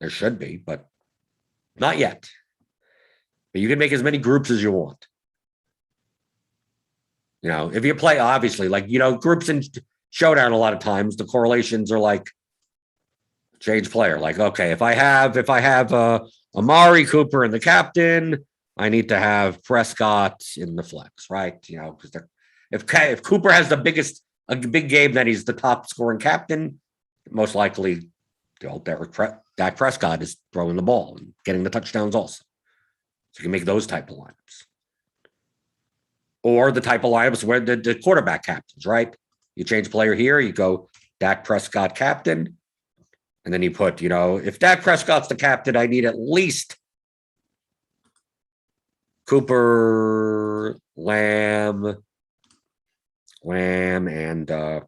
There should be, but not yet. But you can make as many groups as you want. If you play, obviously, groups in Showdown, a lot of times the correlations are like change player. Like, okay, if I have Amari Cooper in the captain, I need to have Prescott in the flex, right? Because if Cooper has a big game, then he's the top scoring captain. Most likely, Dak Prescott is throwing the ball and getting the touchdowns also. So you can make those type of lineups. Or the type of lineups where the quarterback captains, right? You change player here, you go Dak Prescott captain, and then you put, if Dak Prescott's the captain, I need at least Cooper, Lamb, and Gallup.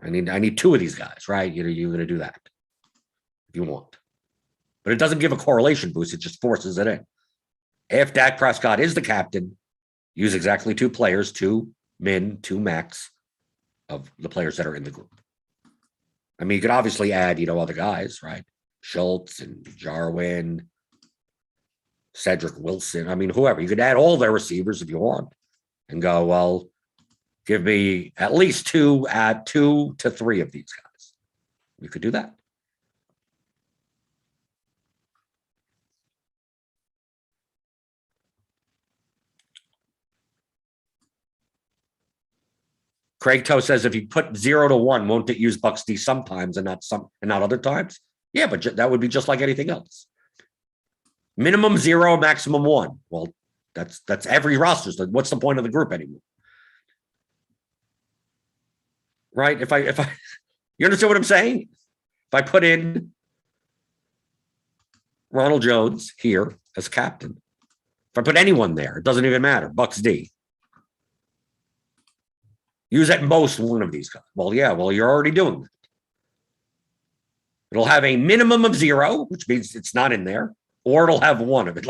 I need 2 of these guys, right? You're going to do that if you want. But it doesn't give a correlation boost. It just forces it in. If Dak Prescott is the captain, use exactly 2 players, 2 min, 2 max of the players that are in the group. I mean, you could obviously add, other guys, right? Schultz and Jarwin, Cedric Wilson. I mean, whoever. You could add all their receivers if you want and go, well, give me at least 2 to 3 of these guys. You could do that. Craig Toe says, if you put 0 to 1, won't it use Bucks D sometimes and not other times? Yeah, but that would be just like anything else. Minimum 0, maximum 1. Well, that's every roster. So what's the point of the group anymore? Right? If I you understand what I'm saying? If I put in Ronald Jones here as captain, if I put anyone there, it doesn't even matter. Bucks D. Use at most 1 of these guys. Well, yeah, you're already doing that. It'll have a minimum of 0, which means it's not in there, or it'll have 1 of it.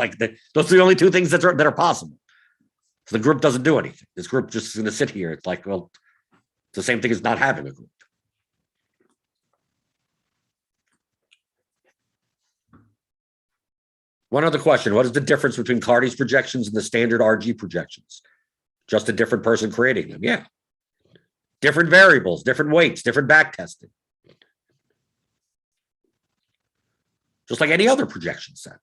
Those are the only 2 things that are possible. So the group doesn't do anything. This group just is going to sit here. It's like, well, it's the same thing as not having a group. One other question. What is the difference between Cardi's projections and the standard RG projections? Just a different person creating them. Yeah. Different variables, different weights, different back testing. Just like any other projection set.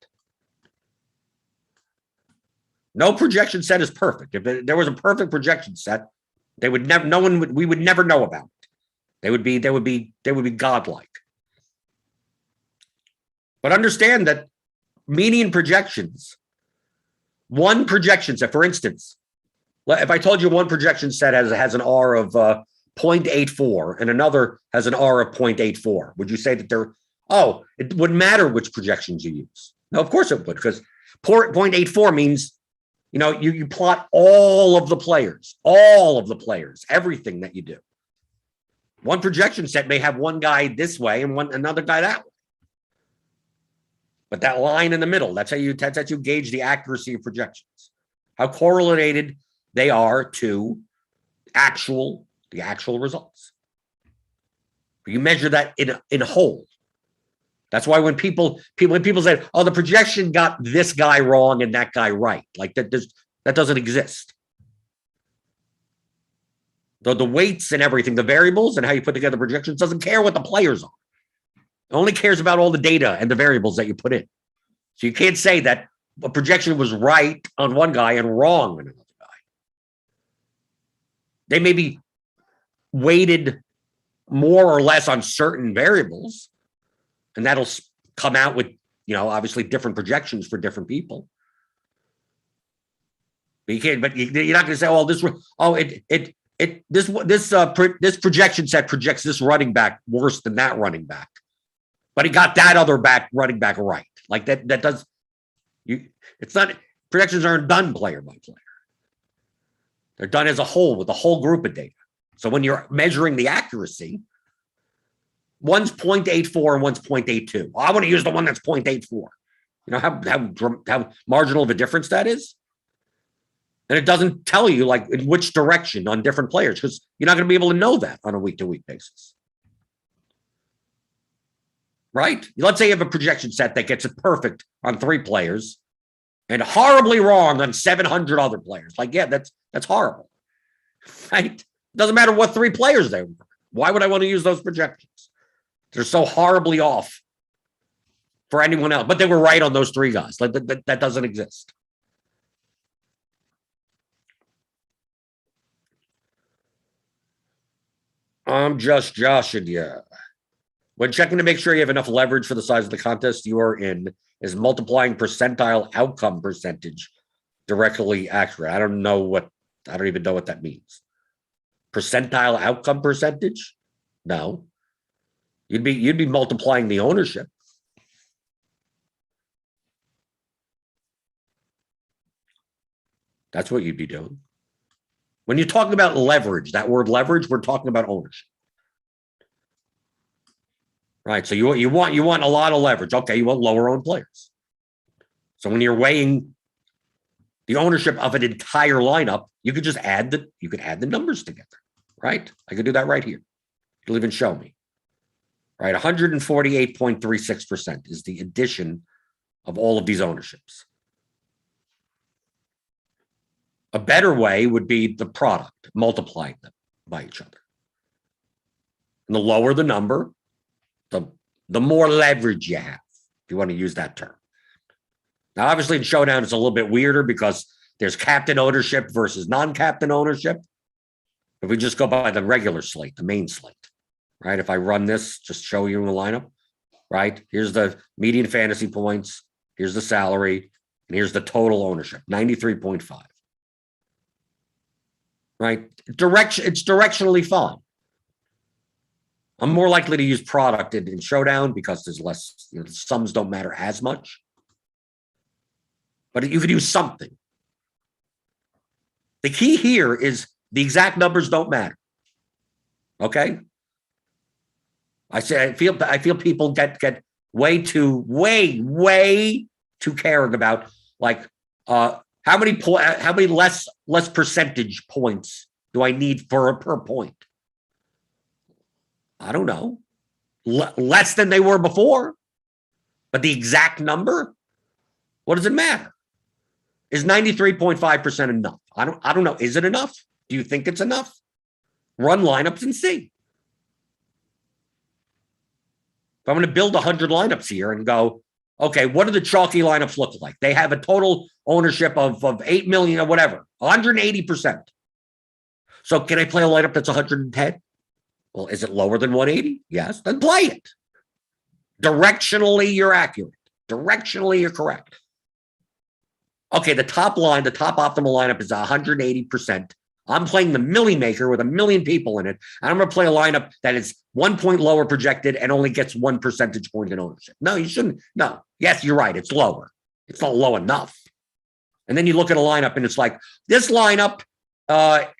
No projection set is perfect. If there was a perfect projection set, they would never. No one would. We would never know about it. They would be godlike. But understand that median projections, one projection set, for instance, if I told you one projection set has an R of 0.84 and another has an R of 0.84, would you say that it wouldn't matter which projections you use? No, of course it would, because 0.84 means, you plot all of the players, everything that you do. One projection set may have one guy this way and another guy that way. But that line in the middle, that's how you gauge the accuracy of projections, how correlated they are to the actual results. You measure that in whole. That's why when people say, "Oh, the projection got this guy wrong and that guy right," like that doesn't exist. The weights and everything, the variables and how you put together projections doesn't care what the players are. It only cares about all the data and the variables that you put in. So you can't say that a projection was right on one guy and wrong on another guy. They may be weighted more or less on certain variables, and that'll come out with, obviously different projections for different people. But you can't. But you're not going to say, this projection set projects this running back worse than that running back, but he got that other running back right. Like that does you. It's not, projections aren't done player by player. They're done as a whole with a whole group of data. So when you're measuring the accuracy, one's 0.84 and one's 0.82. Well, I want to use the one that's 0.84. You know how marginal of a difference that is? And it doesn't tell you like in which direction on different players, because you're not going to be able to know that on a week-to-week basis. Right? Let's say you have a projection set that gets it perfect on 3 players and horribly wrong on 700 other players. Like, yeah, that's horrible. Right? It doesn't matter what 3 players they were. Why would I want to use those projections? They're so horribly off for anyone else. But they were right on those 3 guys. Like that doesn't exist. I'm just joshing you. When checking to make sure you have enough leverage for the size of the contest you are in, is multiplying percentile outcome percentage directly accurate? I don't even know what that means. Percentile outcome percentage? No. You'd be multiplying the ownership. That's what you'd be doing. When you're talking about leverage, that word leverage, we're talking about ownership. Right. So you want a lot of leverage. Okay, you want lower owned players. So when you're weighing the ownership of an entire lineup, you could just add the numbers together. Right? I could do that right here. You'll even show me. Right, 148.36% is the addition of all of these ownerships. A better way would be the product, multiplying them by each other. And the lower the number, the more leverage you have, if you want to use that term. Now, obviously in Showdown, it's a little bit weirder because there's captain ownership versus non-captain ownership. If we just go by the regular slate, the main slate, right? If I run this, just show you in the lineup, right? Here's the median fantasy points. Here's the salary. And here's the total ownership, 93.5. Right? It's directionally fine. I'm more likely to use product in Showdown because there's less, the sums don't matter as much. But you could use something. The key here is the exact numbers don't matter. Okay? I feel people get way too caring about like how many less percentage points do I need per point? I don't know. Less than they were before. But the exact number, what does it matter? Is 93.5% enough? I don't know. Is it enough? Do you think it's enough? Run lineups and see. If I'm going to build 100 lineups here and go, Okay, what do the chalky lineups look like? They have a total ownership of 8 million or whatever, 180%. So can I play a lineup that's 110? Well, is it lower than 180? Yes, then play it. Directionally, you're accurate. Directionally, you're correct. Okay, the top optimal lineup is 180%. I'm playing the Millie Maker with 1 million people in it, and I'm going to play a lineup that is 1 point lower projected and only gets 1 percentage point in ownership. No, you shouldn't. No. Yes, you're right. It's lower. It's not low enough. And then you look at a lineup, and it's like, this lineup,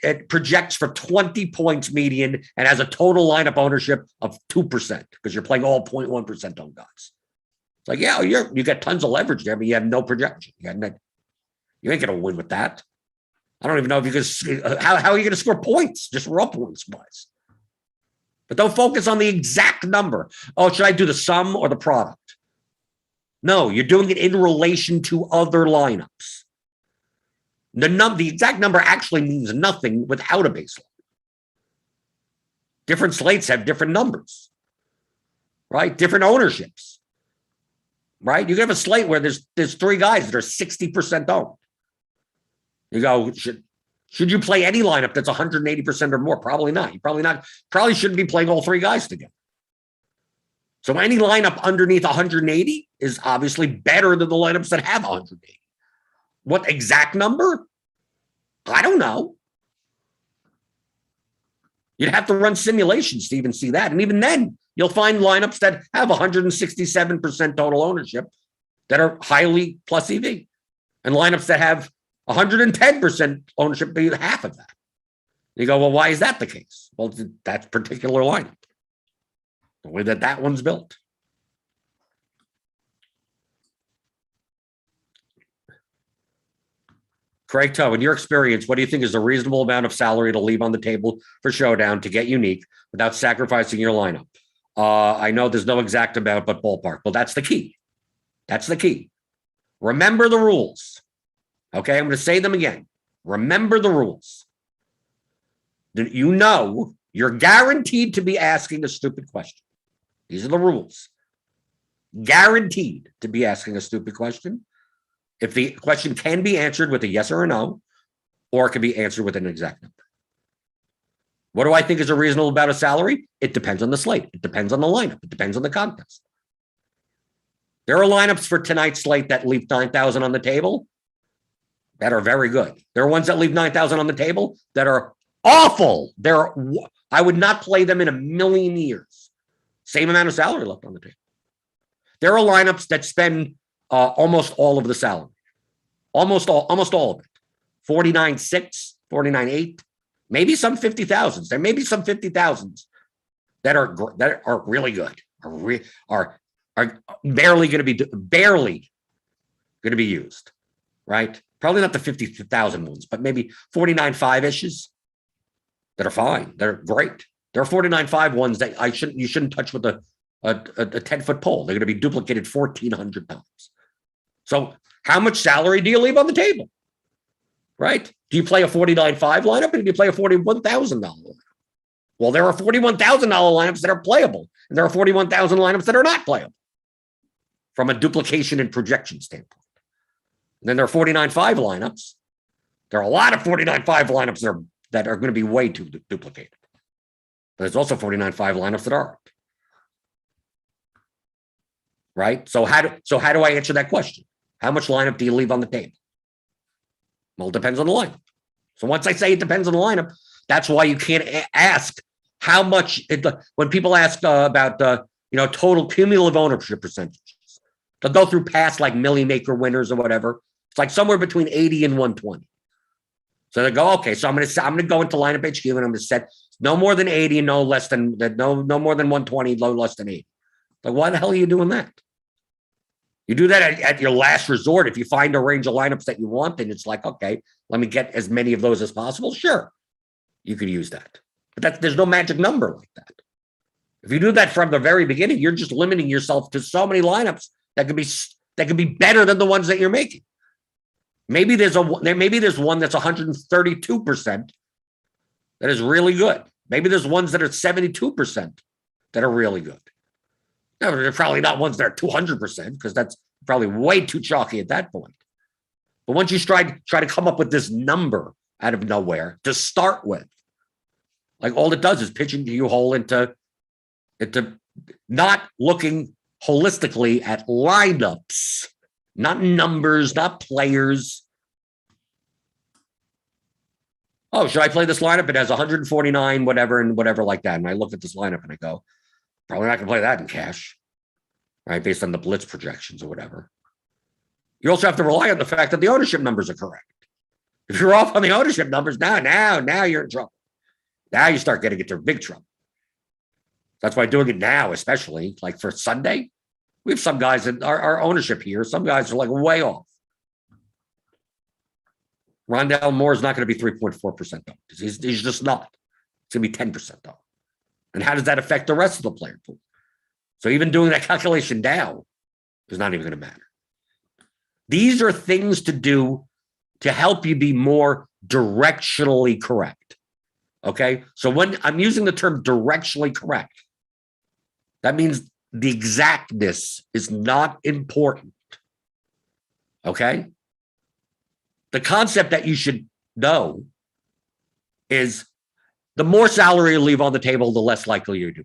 it projects for 20 points median and has a total lineup ownership of 2% because you're playing all 0.1% owned guys. It's like, yeah, you got tons of leverage there, but you have no projection. You ain't going to win with that. I don't even know if you can. How are you going to score points? Just raw points wise. But don't focus on the exact number. Oh, should I do the sum or the product? No, you're doing it in relation to other lineups. The exact number actually means nothing without a baseline. Different slates have different numbers, right? Different ownerships, right? You can have a slate where there's 3 guys that are 60% owned. You go, should you play any lineup that's 180% or more? Probably not. You probably shouldn't be playing all 3 guys together. So any lineup underneath 180 is obviously better than the lineups that have 180. What exact number? I don't know. You'd have to run simulations to even see that. And even then, you'll find lineups that have 167% total ownership that are highly plus EV. And lineups that have 110% ownership, be half of that. You go, well, why is that the case? Well, that particular lineup, the way that one's built. Craig Toe, in your experience, what do you think is a reasonable amount of salary to leave on the table for Showdown to get unique without sacrificing your lineup? I know there's no exact amount, but ballpark. Well, that's the key. That's the key. Remember the rules. Okay, I'm going to say them again. Remember the rules. You know you're guaranteed to be asking a stupid question. These are the rules. Guaranteed to be asking a stupid question. If the question can be answered with a yes or a no, or it can be answered with an exact number. What do I think is a reasonable amount of salary? It depends on the slate. It depends on the lineup. It depends on the contest. There are lineups for tonight's slate that leave 9,000 on the table that are very good. There are ones that leave 9,000 on the table that are awful. I would not play them in a million years. Same amount of salary left on the table. There are lineups that spend almost all of the salary. Almost all of it. 49.6, 49.8, maybe some 50,000s. There may be some 50,000s that are really good, are barely going to be used, right? Probably not the 50,000 ones, but maybe 49.5-ishes that are fine. They're great. There are 49.5 ones that you shouldn't touch with a 10-foot pole. They're going to be duplicated 1,400 times. So how much salary do you leave on the table? Right? Do you play a 49.5 lineup or do you play a $41,000 lineup? Well, there are $41,000 lineups that are playable, and there are 41,000 lineups that are not playable from a duplication and projection standpoint. And then there are 49.5 lineups. There are a lot of 49.5 lineups that are going to be way too duplicated. But there's also 49.5 lineups that aren't. Right? So how do I answer that question? How much lineup do you leave on the table? Well, it depends on the lineup. So once I say it depends on the lineup, that's why you can't ask how much. When people ask about total cumulative ownership percentages, they'll go through past like Millie Maker winners or whatever. It's like somewhere between 80 and 120. So they go, okay, so I'm going to go into lineup HQ and I'm going to set no more than 80 and no more than 120, no less than 80. Like, why the hell are you doing that? You do that at your last resort. If you find a range of lineups that you want, and it's like, okay, let me get as many of those as possible. Sure, you could use that. But there's no magic number like that. If you do that from the very beginning, you're just limiting yourself to so many lineups that could be better than the ones that you're making. Maybe there's one that's 132% that is really good. Maybe there's ones that are 72% that are really good. No, they're probably not ones that are 200% because probably way too chalky at that point. But once you try to come up with this number out of nowhere to start with, like all it does is pitch into you whole into not looking holistically at lineups, not numbers, not players. Oh, should I play this lineup? It has 149, whatever, and whatever like that. And I look at this lineup and I go, probably not going to play that in cash, right? Based on the blitz projections or whatever. You also have to rely on the fact that the ownership numbers are correct. If you're off on the ownership numbers, now you're in trouble. Now you start getting into big trouble. That's why doing it now, especially like for Sunday, we have some guys in our ownership here. Some guys are like way off. Rondell Moore is not going to be 3.4% though. He's just not. It's going to be 10% though. And how does that affect the rest of the player pool? So even doing that calculation now is not even going to matter. These are things to do to help you be more directionally correct. Okay? So when I'm using the term directionally correct, that means the exactness is not important. Okay? The concept that you should know is the more salary you leave on the table, the less likely you do.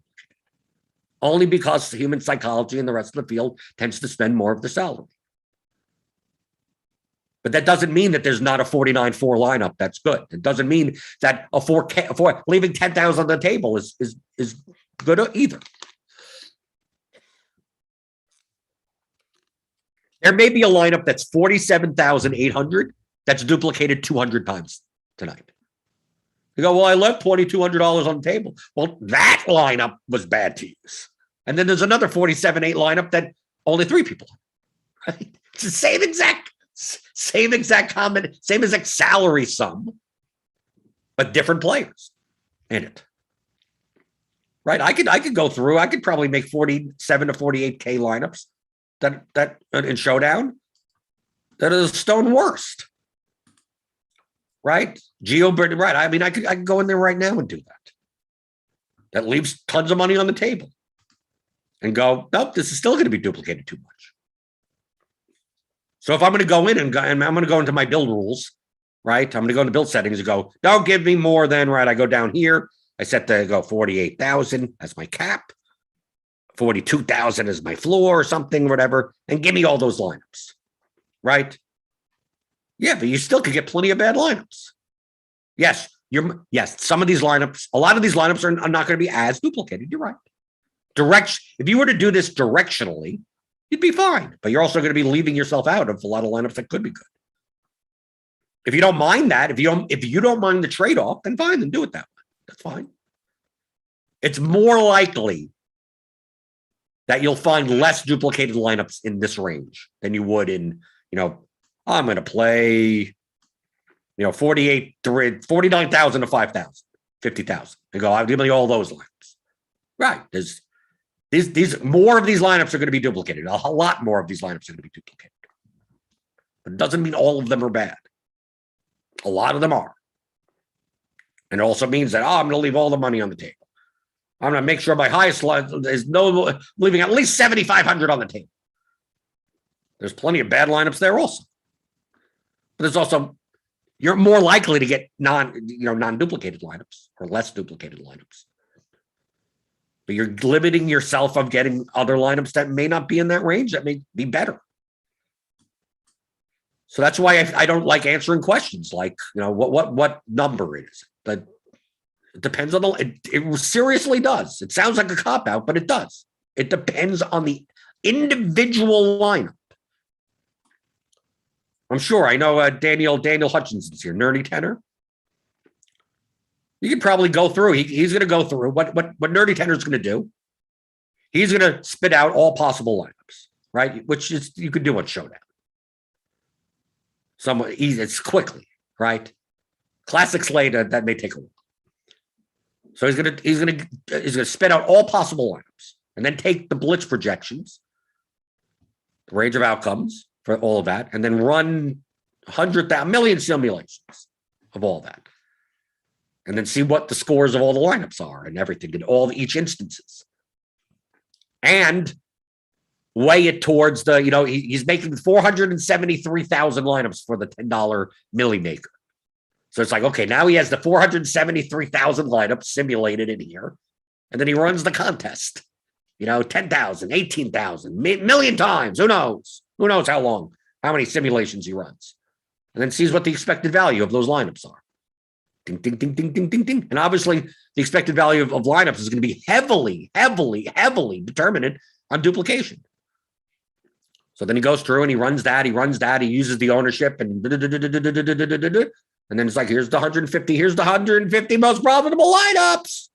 Only because human psychology and the rest of the field tends to spend more of the salary. But that doesn't mean that there's not a 49-4 lineup that's good. It doesn't mean that a 4K leaving 10,000 on the table is good either. There may be a lineup that's 47,800 that's duplicated 200 times tonight. You go, well, I left $2,200 on the table. Well, that lineup was bad to use. And then there's another 47-8 lineup that only 3 people have. Right? It's the same exact comment, same exact salary sum, but different players in it. Right? I could go through. I could probably make 47 to 48K lineups that in Showdown that is stone worst. Right? Right. I mean, I could go in there right now and do that. That leaves tons of money on the table. And go, nope, this is still going to be duplicated too much. So if I'm going to go in and I'm going to go into my build rules, right? I'm going to go into build settings and go, don't give me more than, right? I go down here. I set the go 48,000 as my cap, 42,000 as my floor or something, whatever, and give me all those lineups, right? Yeah, but you still could get plenty of bad lineups. Yes, some of these lineups, a lot of these lineups are not going to be as duplicated. You're right. If you were to do this directionally, you'd be fine. But you're also going to be leaving yourself out of a lot of lineups that could be good. If you don't mind that, if you don't mind the trade-off, then fine, then do it that way. That's fine. It's more likely that you'll find less duplicated lineups in this range than you would in, I'm going to play, 49,000 to 5,000, 50,000. And go, I'll give you all those lineups. Right. These more of these lineups are going to be duplicated. A lot more of these lineups are going to be duplicated. But it doesn't mean all of them are bad. A lot of them are. And it also means that, I'm going to leave all the money on the table. I'm going to make sure my highest line is leaving at least 7,500 on the table. There's plenty of bad lineups there also. But there's also, you're more likely to get non-duplicated lineups or less duplicated lineups. But you're limiting yourself of getting other lineups that may not be in that range that may be better. So that's why I don't like answering questions like, what number it is. But it depends on it seriously does. It sounds like a cop-out, but it does. It depends on the individual lineup. I'm sure. I know Daniel Hutchinson's here, Nerdy Tenor. You could probably go through. He's going to go through what Nerdy Tenor is going to do. He's going to spit out all possible lineups, right? Which is you could do on Showdown. It's quickly, right? Classic slate that may take a while. So he's going to spit out all possible lineups and then take the blitz projections, the range of outcomes for all of that, and then run 100,000 million simulations of all that. And then see what the scores of all the lineups are and everything in each instances. And weigh it towards the, he's making 473,000 lineups for the $10 Millie Maker. So it's like, okay, now he has the 473,000 lineups simulated in here. And then he runs the contest, 10,000, 18,000, million times. Who knows? Who knows how long, how many simulations he runs. And then sees what the expected value of those lineups are. Ding, ding, ding, ding, ding, ding, ding. And obviously, the expected value of lineups is going to be heavily determined on duplication. So then he goes through and he runs that, he uses the ownership, and then it's like, here's the 150 most profitable lineups.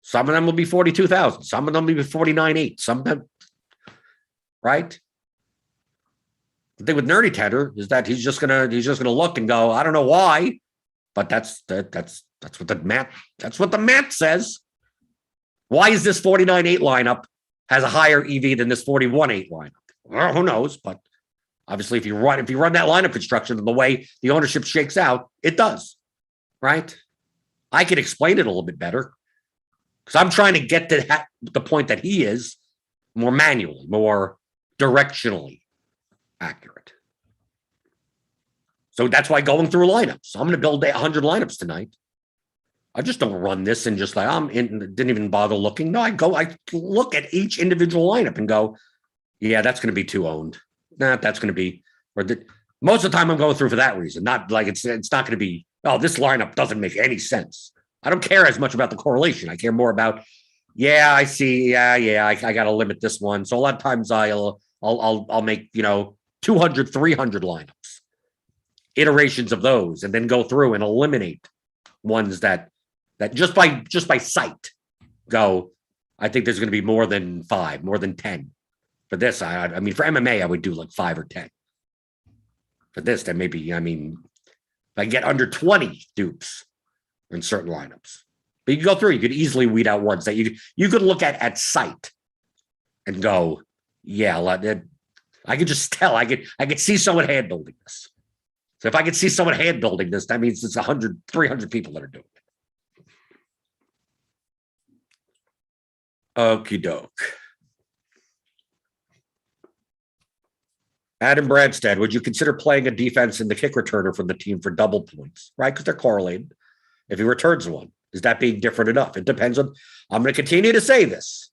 Some of them will be 42,000. Some of them will be 49.8. Some of them, right? The thing with Nerdy Tedder is that he's just gonna look and go, I don't know why, but that's what the math says. Why is this 49.8 lineup has a higher EV than this 41.8 lineup? Well, who knows? But obviously, if you run that lineup construction the way the ownership shakes out, it does, right? I could explain it a little bit better because I'm trying to get to the point that he is more manually, more directionally accurate. So that's why going through lineups. I'm going to build 100 lineups tonight. I just don't run this and just like didn't even bother looking. No, I look at each individual lineup and go, yeah, that's going to be 2 owned. Nah, that's going to be, most of the time I'm going through for that reason. Not like it's not going to be, oh, this lineup doesn't make any sense. I don't care as much about the correlation. I care more about, yeah, I see, yeah, I got to limit this one. So a lot of times I'll make 200, 300 lineups, iterations of those, and then go through and eliminate ones that just by sight go, I think there's going to be more than 5, more than 10. For this, I mean, for MMA, I would do like 5 or 10. For this, then maybe, if I get under 20 dupes in certain lineups. But you can go through, you could easily weed out ones that you could look at sight and go, yeah, I could just tell. I could see someone hand building this. So if I could see someone hand building this, that means it's 100, 300 people that are doing it. Okie doke. Adam Bradstead, would you consider playing a defense in the kick returner from the team for double points, right? Because they're correlated. If he returns one, is that being different enough? It depends on, I'm going to continue to say this.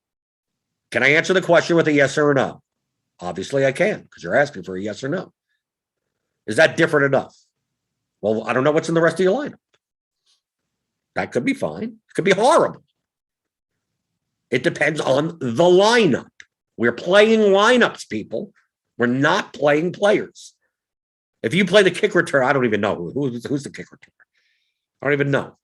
Can I answer the question with a yes or a no? Obviously I can, because you're asking for a yes or no. Is that different enough? Well, I don't know what's in the rest of your lineup. That could be fine. It could be horrible. It depends on the lineup. We're playing lineups, people. We're not playing players. If you play the kick return, I don't even know who's the kick returner. I don't even know.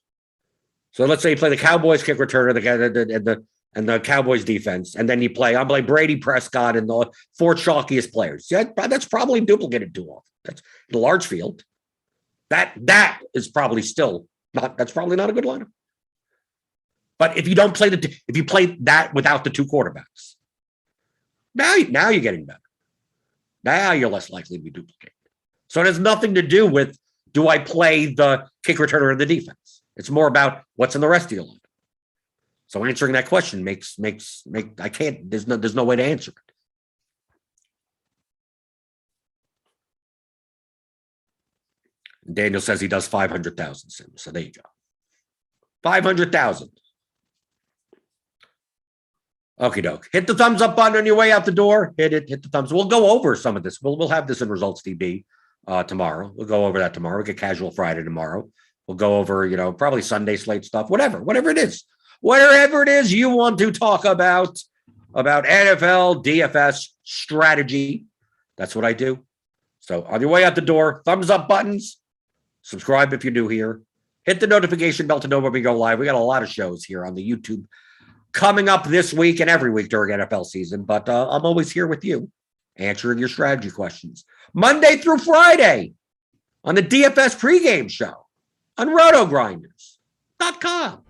So let's say you play the Cowboys kick returner and the Cowboys defense, and then I'm like Brady Prescott and the 4 chalkiest players. Yeah, that's probably duplicated too often. That's in a large field. That is probably still not. That's probably not a good lineup. But if you don't play if you play that without the 2 quarterbacks, now you're getting better. Now you're less likely to be duplicated. So it has nothing to do with, do I play the kick returner or the defense? It's more about what's in the rest of your lineup. So answering that question I can't, there's no way to answer it. Daniel says he does 500,000 sims. So there you go. 500,000. Okie doke. Hit the thumbs up button on your way out the door. Hit the thumbs. We'll go over some of this. We'll have this in Results DB tomorrow. We'll go over that tomorrow. We'll get Casual Friday tomorrow. We'll go over, probably Sunday slate stuff, whatever it is. Whatever it is you want to talk about NFL, DFS, strategy. That's what I do. So on your way out the door, thumbs up buttons. Subscribe if you're new here. Hit the notification bell to know when we go live. We got a lot of shows here on the YouTube coming up this week and every week during NFL season. But I'm always here with you, answering your strategy questions. Monday through Friday on the DFS pregame show on RotoGrinders.com.